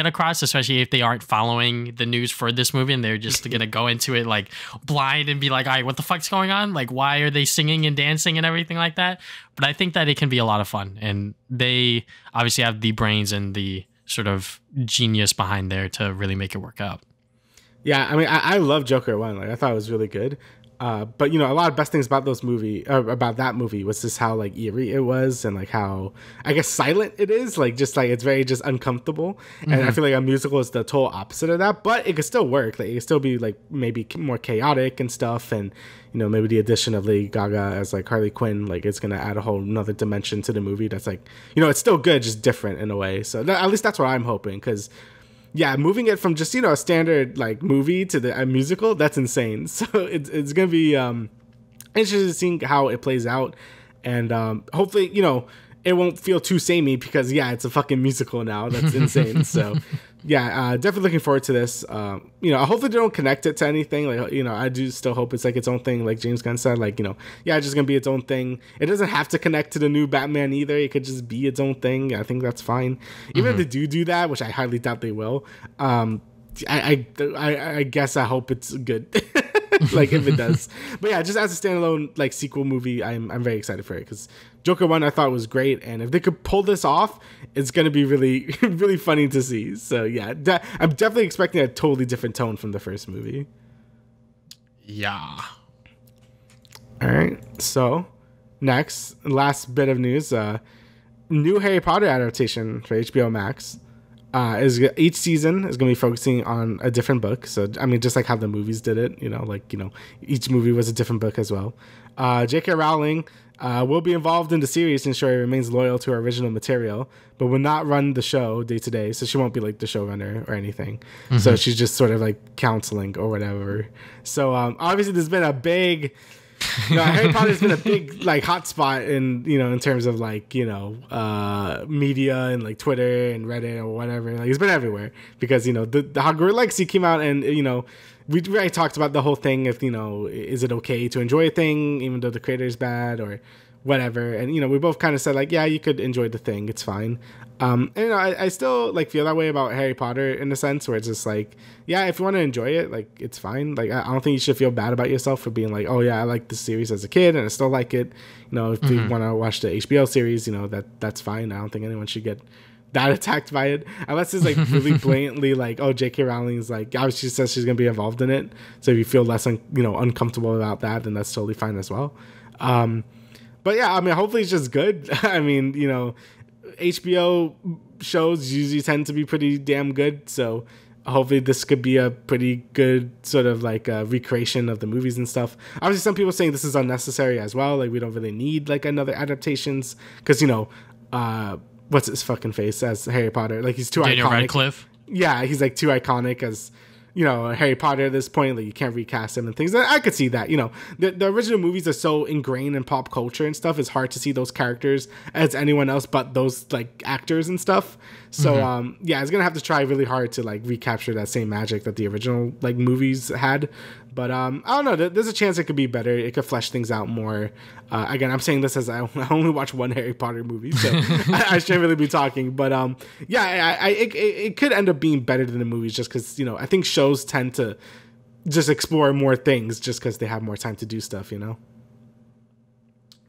across, especially if they aren't following the news for this movie and they're just gonna go into it like blind and be like, all right, what the fuck's going on? Like, why are they singing and dancing and everything like that? But I think that it can be a lot of fun, and they obviously have the brains and the sort of genius behind there to really make it work out. Yeah, I mean, I love Joker 1. Like, I thought it was really good. But you know, a lot of best things about about that movie was just how like eerie it was, and like how I guess silent it is. Like just like it's very just uncomfortable. And I feel like a musical is the total opposite of that, but it could still work. Like it could still be like maybe more chaotic and stuff. And you know, maybe the addition of Lady Gaga as like Harley Quinn, like it's gonna add a whole another dimension to the movie. That's like, you know, it's still good, just different in a way. So at least that's what I'm hoping, because yeah, moving it from just, you know, a standard like movie to a musical, that's insane. So it's gonna be interesting to see how it plays out, and hopefully, you know, it won't feel too samey, because yeah, it's a fucking musical now. That's insane. So yeah, definitely looking forward to this. You know, hopefully they don't connect it to anything. Like, you know, I do still hope it's like its own thing, like James Gunn said. Like, you know, yeah, it's just gonna be its own thing. It doesn't have to connect to the new Batman either. It could just be its own thing. I think that's fine. Even if they do that, which I highly doubt they will. I guess I hope it's good. Like if it does. But yeah, just as a standalone like sequel movie, I'm very excited for it, because Joker 1 I thought was great, and if they could pull this off, it's gonna be really really funny to see. So yeah, I'm definitely expecting a totally different tone from the first movie. Yeah. All right, so last bit of news, new Harry Potter adaptation for HBO Max. Each season is going to be focusing on a different book. So, I mean, just like how the movies did it, you know, like, you know, each movie was a different book as well. J.K. Rowling will be involved in the series to ensure it remains loyal to her original material, but will not run the show day to day. So she won't be like the showrunner or anything. So she's just sort of like counseling or whatever. So obviously there's been a big... Harry Potter's been a big like hotspot in, you know, in terms of like, you know, media and like Twitter and Reddit or whatever. Like it's been everywhere because, you know, the Hogwarts Legacy came out, and you know, we already talked about the whole thing. If is it okay to enjoy a thing even though the creator is bad or whatever? And we both kind of said like, yeah, you could enjoy the thing. It's fine. And I still like feel that way about Harry Potter in a sense where it's just like, yeah, if you want to enjoy it, like it's fine. Like I don't think you should feel bad about yourself for being like, oh yeah, I liked the series as a kid and I still like it. If you want to watch the HBO series, that's fine. I don't think anyone should get that attacked by it unless it's like really blatantly like, oh, J.K. Rowling's like, she says she's gonna be involved in it. So if you feel less uncomfortable about that, then that's totally fine as well. But yeah, I mean, hopefully it's just good. I mean, HBO shows usually tend to be pretty damn good, so hopefully this could be a pretty good sort of like a recreation of the movies and stuff. Obviously some people saying this is unnecessary as well, like we don't really need like another adaptations because what's his fucking face as Harry Potter, like he's too Daniel iconic. Radcliffe. Yeah, he's like too iconic as Harry Potter at this point. Like you can't recast him and things. I could see that. The original movies are so ingrained in pop culture and stuff. It's hard to see those characters as anyone else but those like actors and stuff. So yeah, it's gonna have to try really hard to like recapture that same magic that the original like movies had. But I don't know. There's a chance it could be better. It could flesh things out more. Again, I'm saying this as I only watch one Harry Potter movie, so I shouldn't really be talking. But yeah, it could end up being better than the movies just because I think shows tend to just explore more things just because they have more time to do stuff.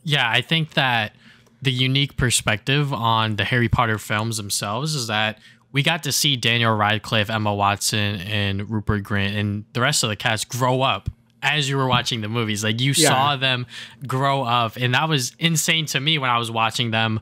Yeah, I think that the unique perspective on the Harry Potter films themselves is that we got to see Daniel Radcliffe, Emma Watson, and Rupert Grint and the rest of the cast grow up as you were watching the movies. Like you saw them grow up, and that was insane to me when I was watching them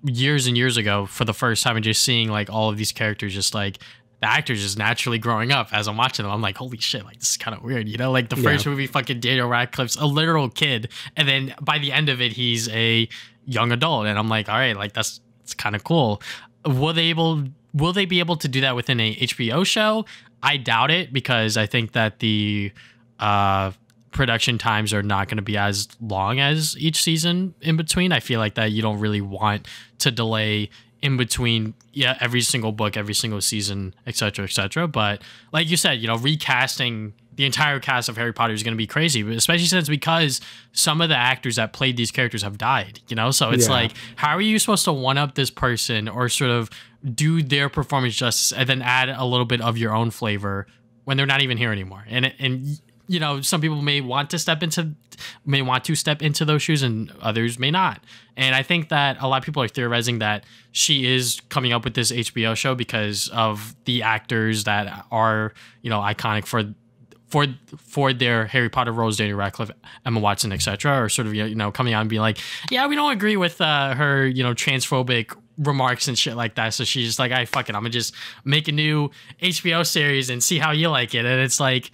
years and years ago for the first time and just seeing like all of these characters just like the actors just naturally growing up as I'm watching them. I'm like, holy shit, like this is kind of weird, like the first movie, fucking Daniel Radcliffe's a literal kid, and then by the end of it he's a young adult, and I'm like, all right, like it's kind of cool. Will they be able to do that within a HBO show? I doubt it, because I think that the production times are not going to be as long as each season in between. I feel like that you don't really want to delay in between every single book, every single season, etc., etc. But like you said, recasting the entire cast of Harry Potter is going to be crazy, especially because some of the actors that played these characters have died, so it's like, how are you supposed to one up this person or sort of do their performance justice and then add a little bit of your own flavor when they're not even here anymore? And some people may want to step into those shoes and others may not. And I think that a lot of people are theorizing that she is coming up with this HBO show because of the actors that are, iconic for their Harry Potter roles, Daniel Radcliffe, Emma Watson, etc., are sort of, coming out and being like, yeah, we don't agree with her, transphobic remarks and shit like that. So she's just like, fuck it, I'm gonna just make a new HBO series and see how you like it. And it's like,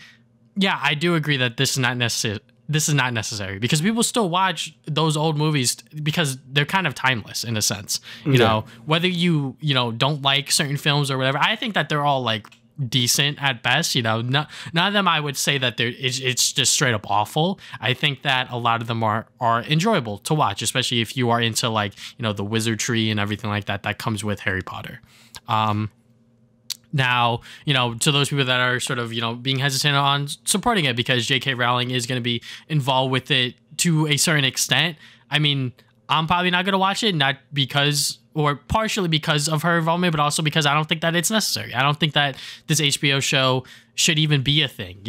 yeah, I do agree that this is not necessary because people still watch those old movies because they're kind of timeless in a sense. You know, whether you don't like certain films or whatever, I think that they're all like decent at best. None of them I would say that it's just straight up awful. I think that a lot of them are enjoyable to watch, especially if you are into like the wizardry and everything like that comes with Harry Potter. Now, to those people that are sort of, being hesitant on supporting it because J.K. Rowling is going to be involved with it to a certain extent. I mean, I'm probably not going to watch it, not because, or partially because of her involvement, but also because I don't think that it's necessary. I don't think that this HBO show should even be a thing.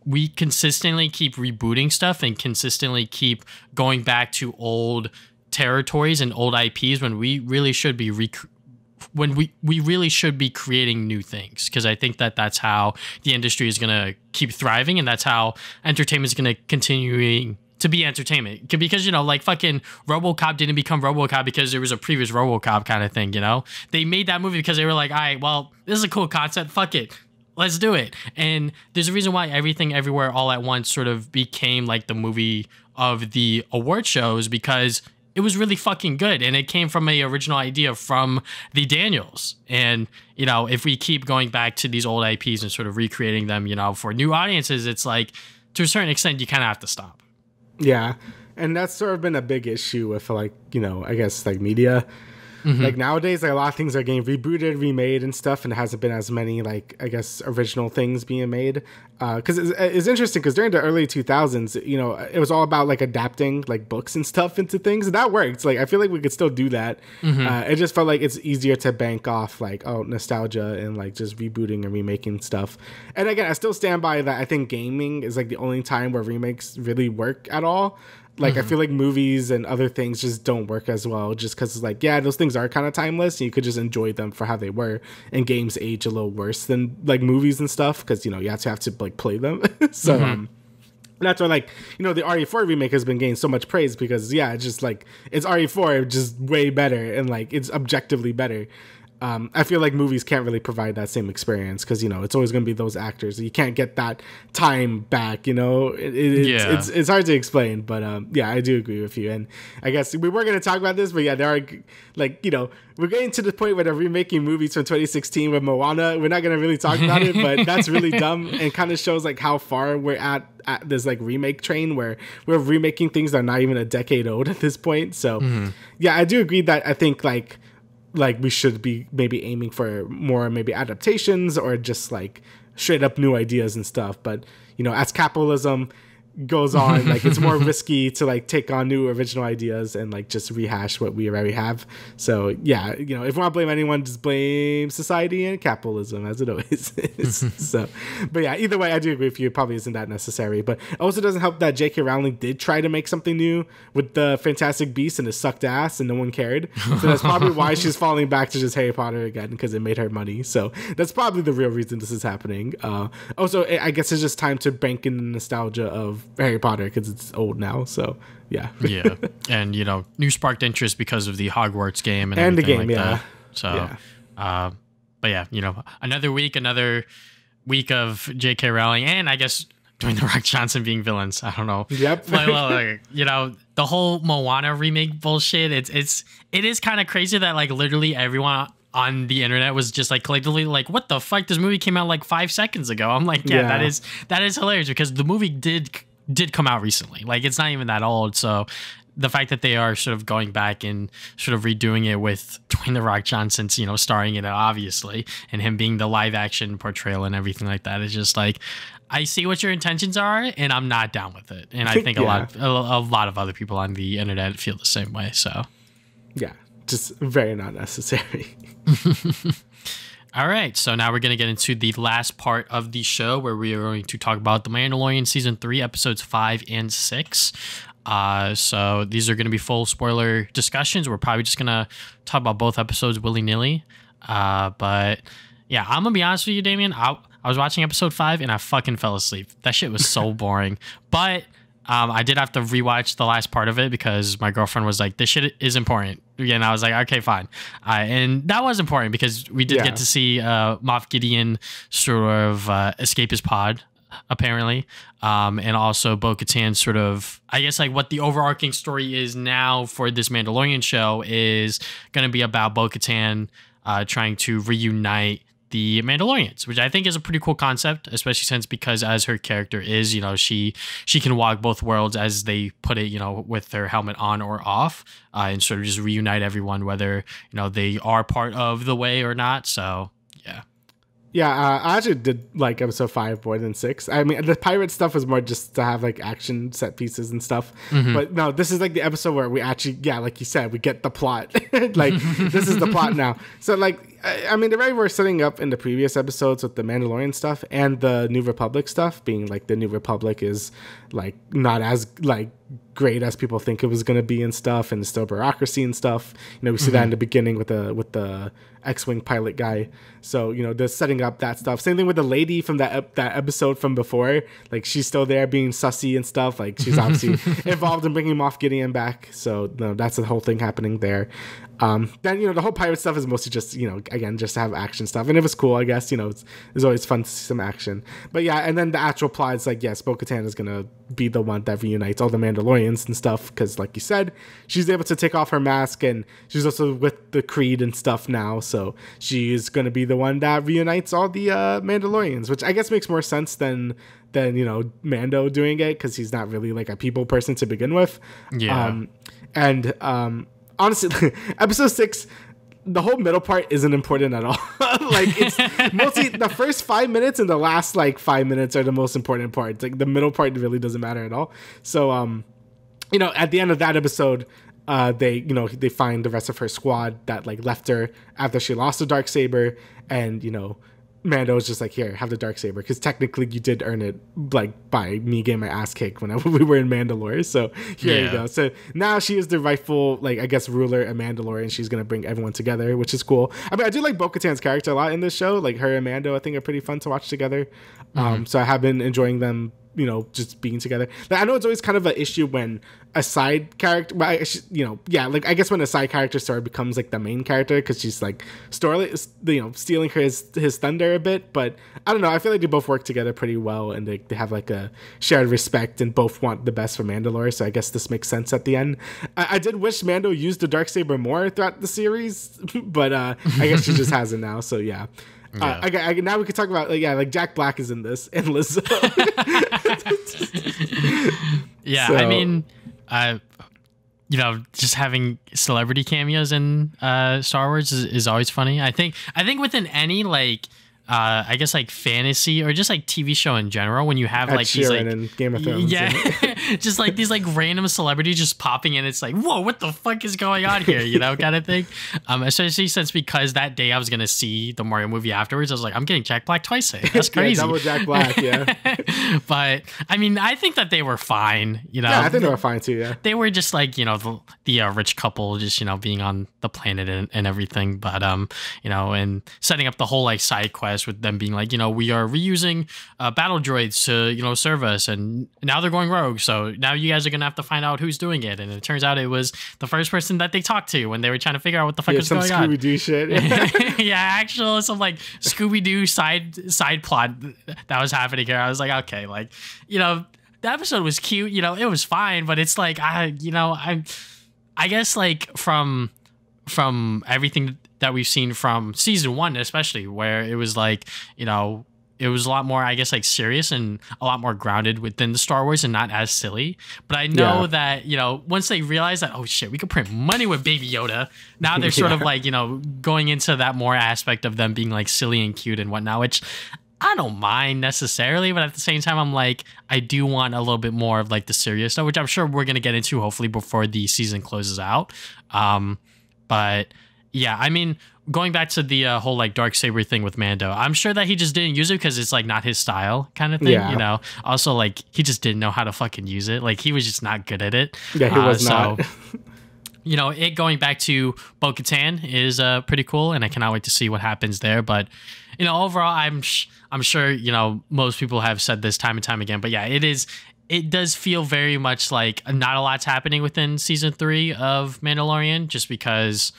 We consistently keep rebooting stuff and consistently keep going back to old territories and old IPs when we really should be we really should be creating new things, because I think that that's how the industry is going to keep thriving, and that's how entertainment is going to continue to be entertainment. Because, like fucking RoboCop didn't become RoboCop because there was a previous RoboCop kind of thing, They made that movie because they were like, all right, well, this is a cool concept, fuck it, let's do it. And there's a reason why Everything Everywhere All at Once sort of became like the movie of the award shows, because it was really fucking good, and it came from an original idea from the Daniels. And, if we keep going back to these old IPs and sort of recreating them, for new audiences, it's like, to a certain extent, you kind of have to stop. Yeah, and that's sort of been a big issue with, like, I guess, like, media Like nowadays, like a lot of things are getting rebooted, remade, and stuff, and it hasn't been as many like I guess original things being made. Because it's interesting because during the early 2000s, you know, it was all about like adapting like books and stuff into things, and that worked. Like I feel like we could still do that. It just felt like it's easier to bank off like nostalgia and like just rebooting and remaking stuff. And again, I still stand by that. I think gaming is like the only time where remakes really work at all. Like I feel like movies and other things just don't work as well, just because like those things are kind of timeless and you could just enjoy them for how they were. And games age a little worse than like movies and stuff because you know you have to like play them. So that's why like you know the RE4 remake has been getting so much praise because it's just like it's RE4 just way better and like it's objectively better. I feel like movies can't really provide that same experience because, you know, it's always going to be those actors. You can't get that time back, you know. It's hard to explain, but I do agree with you. And I guess we were going to talk about this, but there are, like, you know, we're getting to the point where they're remaking movies from 2016 with Moana. We're not going to really talk about it, but that's really dumb and kind of shows, like, how far we're at this, like, remake train where we're remaking things that are not even a decade old at this point. So, I do agree that I think, like we should be maybe aiming for more maybe adaptations or just like straight up new ideas and stuff. But, you know, as capitalism goes on, like it's more risky to like take on new original ideas and like just rehash what we already have. So you know, if we want to blame anyone, just blame society and capitalism as it always is. So, but either way, I do agree with you. It probably isn't that necessary, but it also doesn't help that J.K. Rowling did try to make something new with the Fantastic Beasts and it sucked ass and no one cared. So that's probably why she's falling back to just Harry Potter again, because it made her money. So that's probably the real reason this is happening. Also, I guess it's just time to bank in the nostalgia of Harry Potter because it's old now. So and you know, new sparked interest because of the Hogwarts game and the game like that. So but you know, another week of J.K. Rowling and I guess Dwayne The Rock Johnson being villains. I don't know. Like, you know, the whole Moana remake bullshit. It is kind of crazy that like literally everyone on the internet was just like collectively like, what the fuck? This movie came out like 5 seconds ago. I'm like, that is hilarious because the movie did come out recently. Like it's not even that old. So the fact that they are sort of going back and sort of redoing it with Dwayne The Rock Johnson's, you know, starring in it obviously, and him being the live action portrayal and everything like that is just like, I see what your intentions are and I'm not down with it. And I think a lot of other people on the internet feel the same way. So just very not necessary. All right, so now we're going to get into the last part of the show where we are going to talk about The Mandalorian Season 3, Episodes 5 and 6. So these are going to be full spoiler discussions. We're probably just going to talk about both episodes willy-nilly. But yeah, I'm going to be honest with you, Damian. I was watching Episode 5 and I fucking fell asleep. That shit was so boring. But I did have to rewatch the last part of it because my girlfriend was like, this shit is important. And I was like, okay, fine. And that was important because we did get to see Moff Gideon sort of escape his pod, apparently. And also Bo-Katan sort of, I guess like what the overarching story is now for this Mandalorian show is going to be about Bo-Katan trying to reunite the Mandalorians, which I think is a pretty cool concept, especially since because as her character is, you know, she can walk both worlds as they put it, you know, with their helmet on or off, and sort of just reunite everyone, whether, you know, they are part of the way or not. So I actually did like episode 5 more than 6. I mean, the pirate stuff was more just to have like action set pieces and stuff. But no, this is like the episode where we actually, like you said, we get the plot. Like this is the plot now. So like, I mean, the way we're setting up in the previous episodes with the Mandalorian stuff and the New Republic stuff being like the New Republic is like not as like great as people think it was going to be and stuff, and still bureaucracy and stuff. You know, we see that in the beginning with the X-Wing pilot guy. So, you know, they're setting up that stuff. Same thing with the lady from that episode from before. Like, she's still there being sussy and stuff. Like, she's obviously involved in bringing Moff Gideon back. So, no, that's the whole thing happening there. Then, you know, the whole pirate stuff is mostly just, you know, again, just to have action stuff. And it was cool, I guess. You know, it's always fun to see some action. But, yeah, and then the actual plot is like, yes, Bo-Katan is going to be the one that reunites all the Mandalorians and stuff. Because, like you said, she's able to take off her mask. And she's also with the Creed and stuff now. So she's going to be the one that reunites all the Mandalorians, which I guess makes more sense than you know, Mando doing it, because he's not really like a people person to begin with. Honestly, episode 6, the whole middle part isn't important at all. Like, it's mostly the first 5 minutes and the last like 5 minutes are the most important parts. Like, the middle part really doesn't matter at all. So you know, at the end of that episode, they find the rest of her squad that like left her after she lost the Darksaber, and you know, Mando's just like, here, have the Darksaber, because technically you did earn it like by me getting my ass kicked when we were in Mandalore. So here you go. So now she is the rightful, like, I guess, ruler of Mandalore, and she's gonna bring everyone together, which is cool. I mean, I do like Bo-Katan's character a lot in this show. Like, her and Mando, I think, are pretty fun to watch together. So I have been enjoying them, you know, just being together. Like, I know it's always kind of an issue when a side character, you know, yeah, like, I guess when a side character sort of becomes like the main character, because she's like you know, stealing his thunder a bit. But I don't know, I feel like they both work together pretty well, and they have like a shared respect and both want the best for Mandalore. So I guess this makes sense at the end. I did wish Mando used the Darksaber more throughout the series, but I guess she just has it now. So yeah. Now we could talk about like Jack Black is in this, and Lizzo. Yeah, so, I mean, you know, just having celebrity cameos in Star Wars is always funny. I think within any like I guess like fantasy or just like TV show in general, when you have like these like in Game of Thrones, just like these like random celebrities just popping in, it's like, whoa, what the fuck is going on here, you know, kind of thing. Especially since, because that day I was gonna see the Mario movie afterwards, I was like, I'm getting Jack Black twice today. That's crazy. Double Jack Black, yeah. But I mean, I think that they were fine, you know. Yeah, I think they were fine too. Yeah, they were just like, you know, the rich couple, just, you know, being on the planet and everything. But you know, and setting up the whole like side quest with them being like, you know, we are reusing battle droids to, you know, serve us, and now they're going rogue, so now you guys are gonna have to find out who's doing it. And it turns out it was the first person that they talked to when they were trying to figure out what the fuck was going on. Some Scooby-Doo shit. Yeah, actual some like Scooby-Doo side plot that was happening here. I was like, okay, like, you know, the episode was cute, you know, it was fine, but it's like, I guess like from everything that we've seen from season 1, especially, where it was like, you know, it was a lot more, I guess, like serious and a lot more grounded within the Star Wars and not as silly. But I know that, you know, once they realize that, oh shit, we could print money with Baby Yoda, now they're sort of like, you know, going into that more aspect of them being like silly and cute and whatnot, which I don't mind necessarily, but at the same time, I'm like, I do want a little bit more of like the serious stuff, which I'm sure we're going to get into hopefully before the season closes out. But yeah, I mean, going back to the whole like Darksaber thing with Mando, I'm sure that he just didn't use it because it's like not his style kind of thing, you know? Also, like, he just didn't know how to fucking use it. Like, he was just not good at it. Yeah, he was not. You know, it going back to Bo-Katan is pretty cool, and I cannot wait to see what happens there. But, you know, overall, I'm sure, you know, most people have said this time and time again, but yeah, it does feel very much like not a lot's happening within season 3 of Mandalorian, just because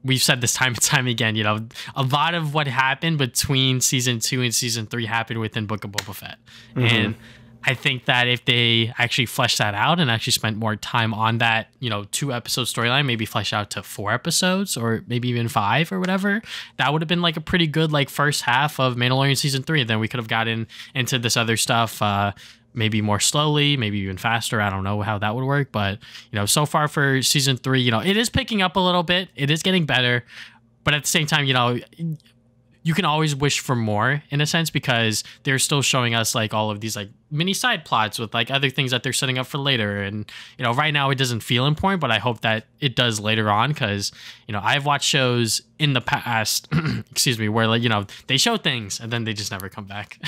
we've said this time and time again, you know, a lot of what happened between season 2 and season 3 happened within Book of Boba Fett. And I think that if they actually flesh that out and actually spent more time on that, you know, 2-episode storyline, maybe flesh out to 4 episodes or maybe even 5 or whatever, that would have been like a pretty good like first half of Mandalorian season 3. And then we could have gotten into this other stuff, maybe more slowly, maybe even faster. I don't know how that would work, but you know, so far for season 3, you know, it is picking up a little bit. It is getting better, but at the same time, you know, you can always wish for more in a sense, because they're still showing us like all of these like mini side plots with like other things that they're setting up for later. And, you know, right now it doesn't feel important, but I hope that it does later on, because, you know, I've watched shows in the past, excuse me, where like, you know, they show things and then they just never come back.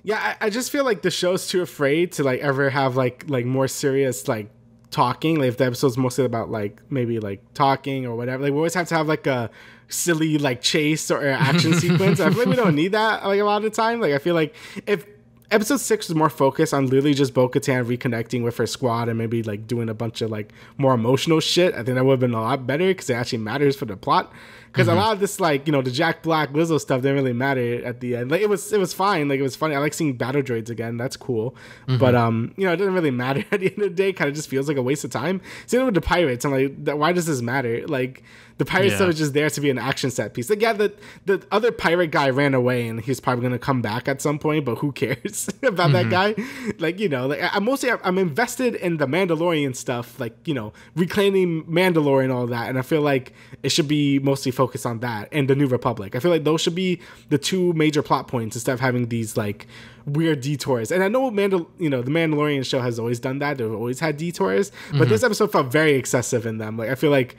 Yeah, I just feel like the show's too afraid to like ever have like more serious like talking. Like, if the episode's mostly about like maybe like talking or whatever, like we always have to have like a silly like chase or action sequence. I feel like we don't need that like a lot of the time. Like, I feel like if episode 6 was more focused on literally just Bo-Katan reconnecting with her squad and maybe like doing a bunch of like more emotional shit, I think that would have been a lot better, because it actually matters for the plot. because a lot of this, like, you know, the Jack Black Lizzo stuff didn't really matter at the end. Like, it was fine. Like, it was funny. I like seeing battle droids again. That's cool. But you know, it doesn't really matter at the end of the day. Kind of just feels like a waste of time. Same with the pirates. I'm like, why does this matter? Like, the pirate stuff is just there to be an action set piece. Like, yeah, the other pirate guy ran away and he's probably gonna come back at some point, but who cares about that guy? Like, you know, like I'm invested in the Mandalorian stuff, like, you know, reclaiming Mandalore and all that, and I feel like it should be mostly focused on that and the New Republic. I feel like those should be the two major plot points instead of having these like weird detours. And I know the Mandalorian show has always done that. They've always had detours, but this episode felt very excessive in them. Like, I feel like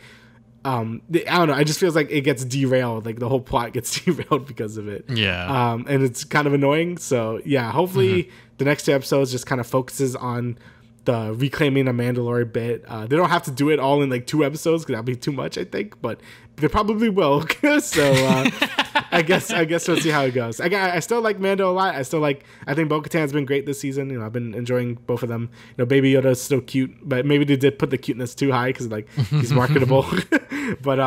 I don't know. It just feels like it gets derailed. Like, the whole plot gets derailed because of it. Yeah. And it's kind of annoying. So yeah, hopefully the next two episodes just kind of focuses on the reclaiming a Mandalore bit. They don't have to do it all in like 2 episodes because that'd be too much, I think. But they probably will. So I guess we'll see how it goes. I still like Mando a lot. I think Bo-Katan's been great this season. You know, I've been enjoying both of them. You know, Baby Yoda is still cute, but maybe they did put the cuteness too high because like he's marketable. But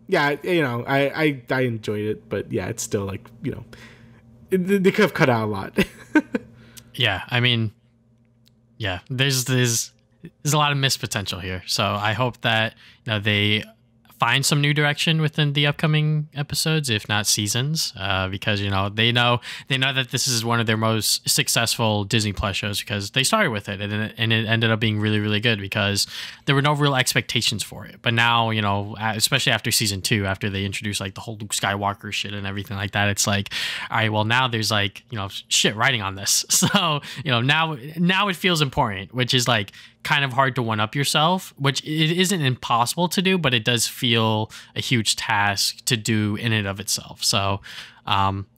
yeah, you know, I enjoyed it, but yeah, it's still like, you know, they could have cut out a lot. Yeah, I mean, yeah, there's a lot of missed potential here. So I hope that, you know, they find some new direction within the upcoming episodes, if not seasons, because, you know, they know that this is one of their most successful Disney Plus shows because they started with it, and it ended up being really, really good because there were no real expectations for it. But now, you know, especially after season 2, after they introduced like the whole Luke Skywalker shit and everything like that, it's like, all right, well, now there's like, you know, shit writing on this. So, you know, now it feels important, which is like kind of hard to one up yourself, which it isn't impossible to do, but it does feel a huge task to do in and of itself. So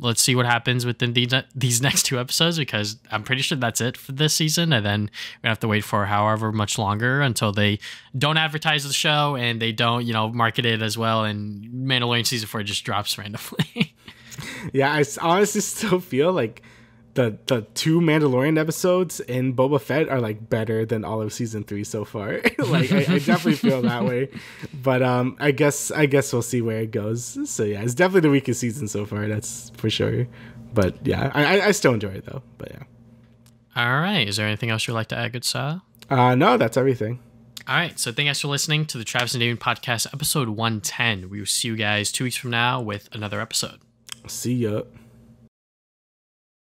let's see what happens within these next 2 episodes, because I'm pretty sure that's it for this season, and then we're gonna have to wait for however much longer until they don't advertise the show and they don't, you know, market it as well, and Mandalorian season 4 just drops randomly. Yeah, I honestly still feel like the 2 Mandalorian episodes in Boba Fett are like better than all of season 3 so far. Like, I definitely feel that way. But I guess we'll see where it goes. So yeah, it's definitely the weakest season so far, that's for sure. But yeah, I still enjoy it though. But yeah. All right. Is there anything else you'd like to add, good sir? No, that's everything. All right. So thank you guys for listening to the Travis and Damian podcast, episode 110. We will see you guys 2 weeks from now with another episode. See ya.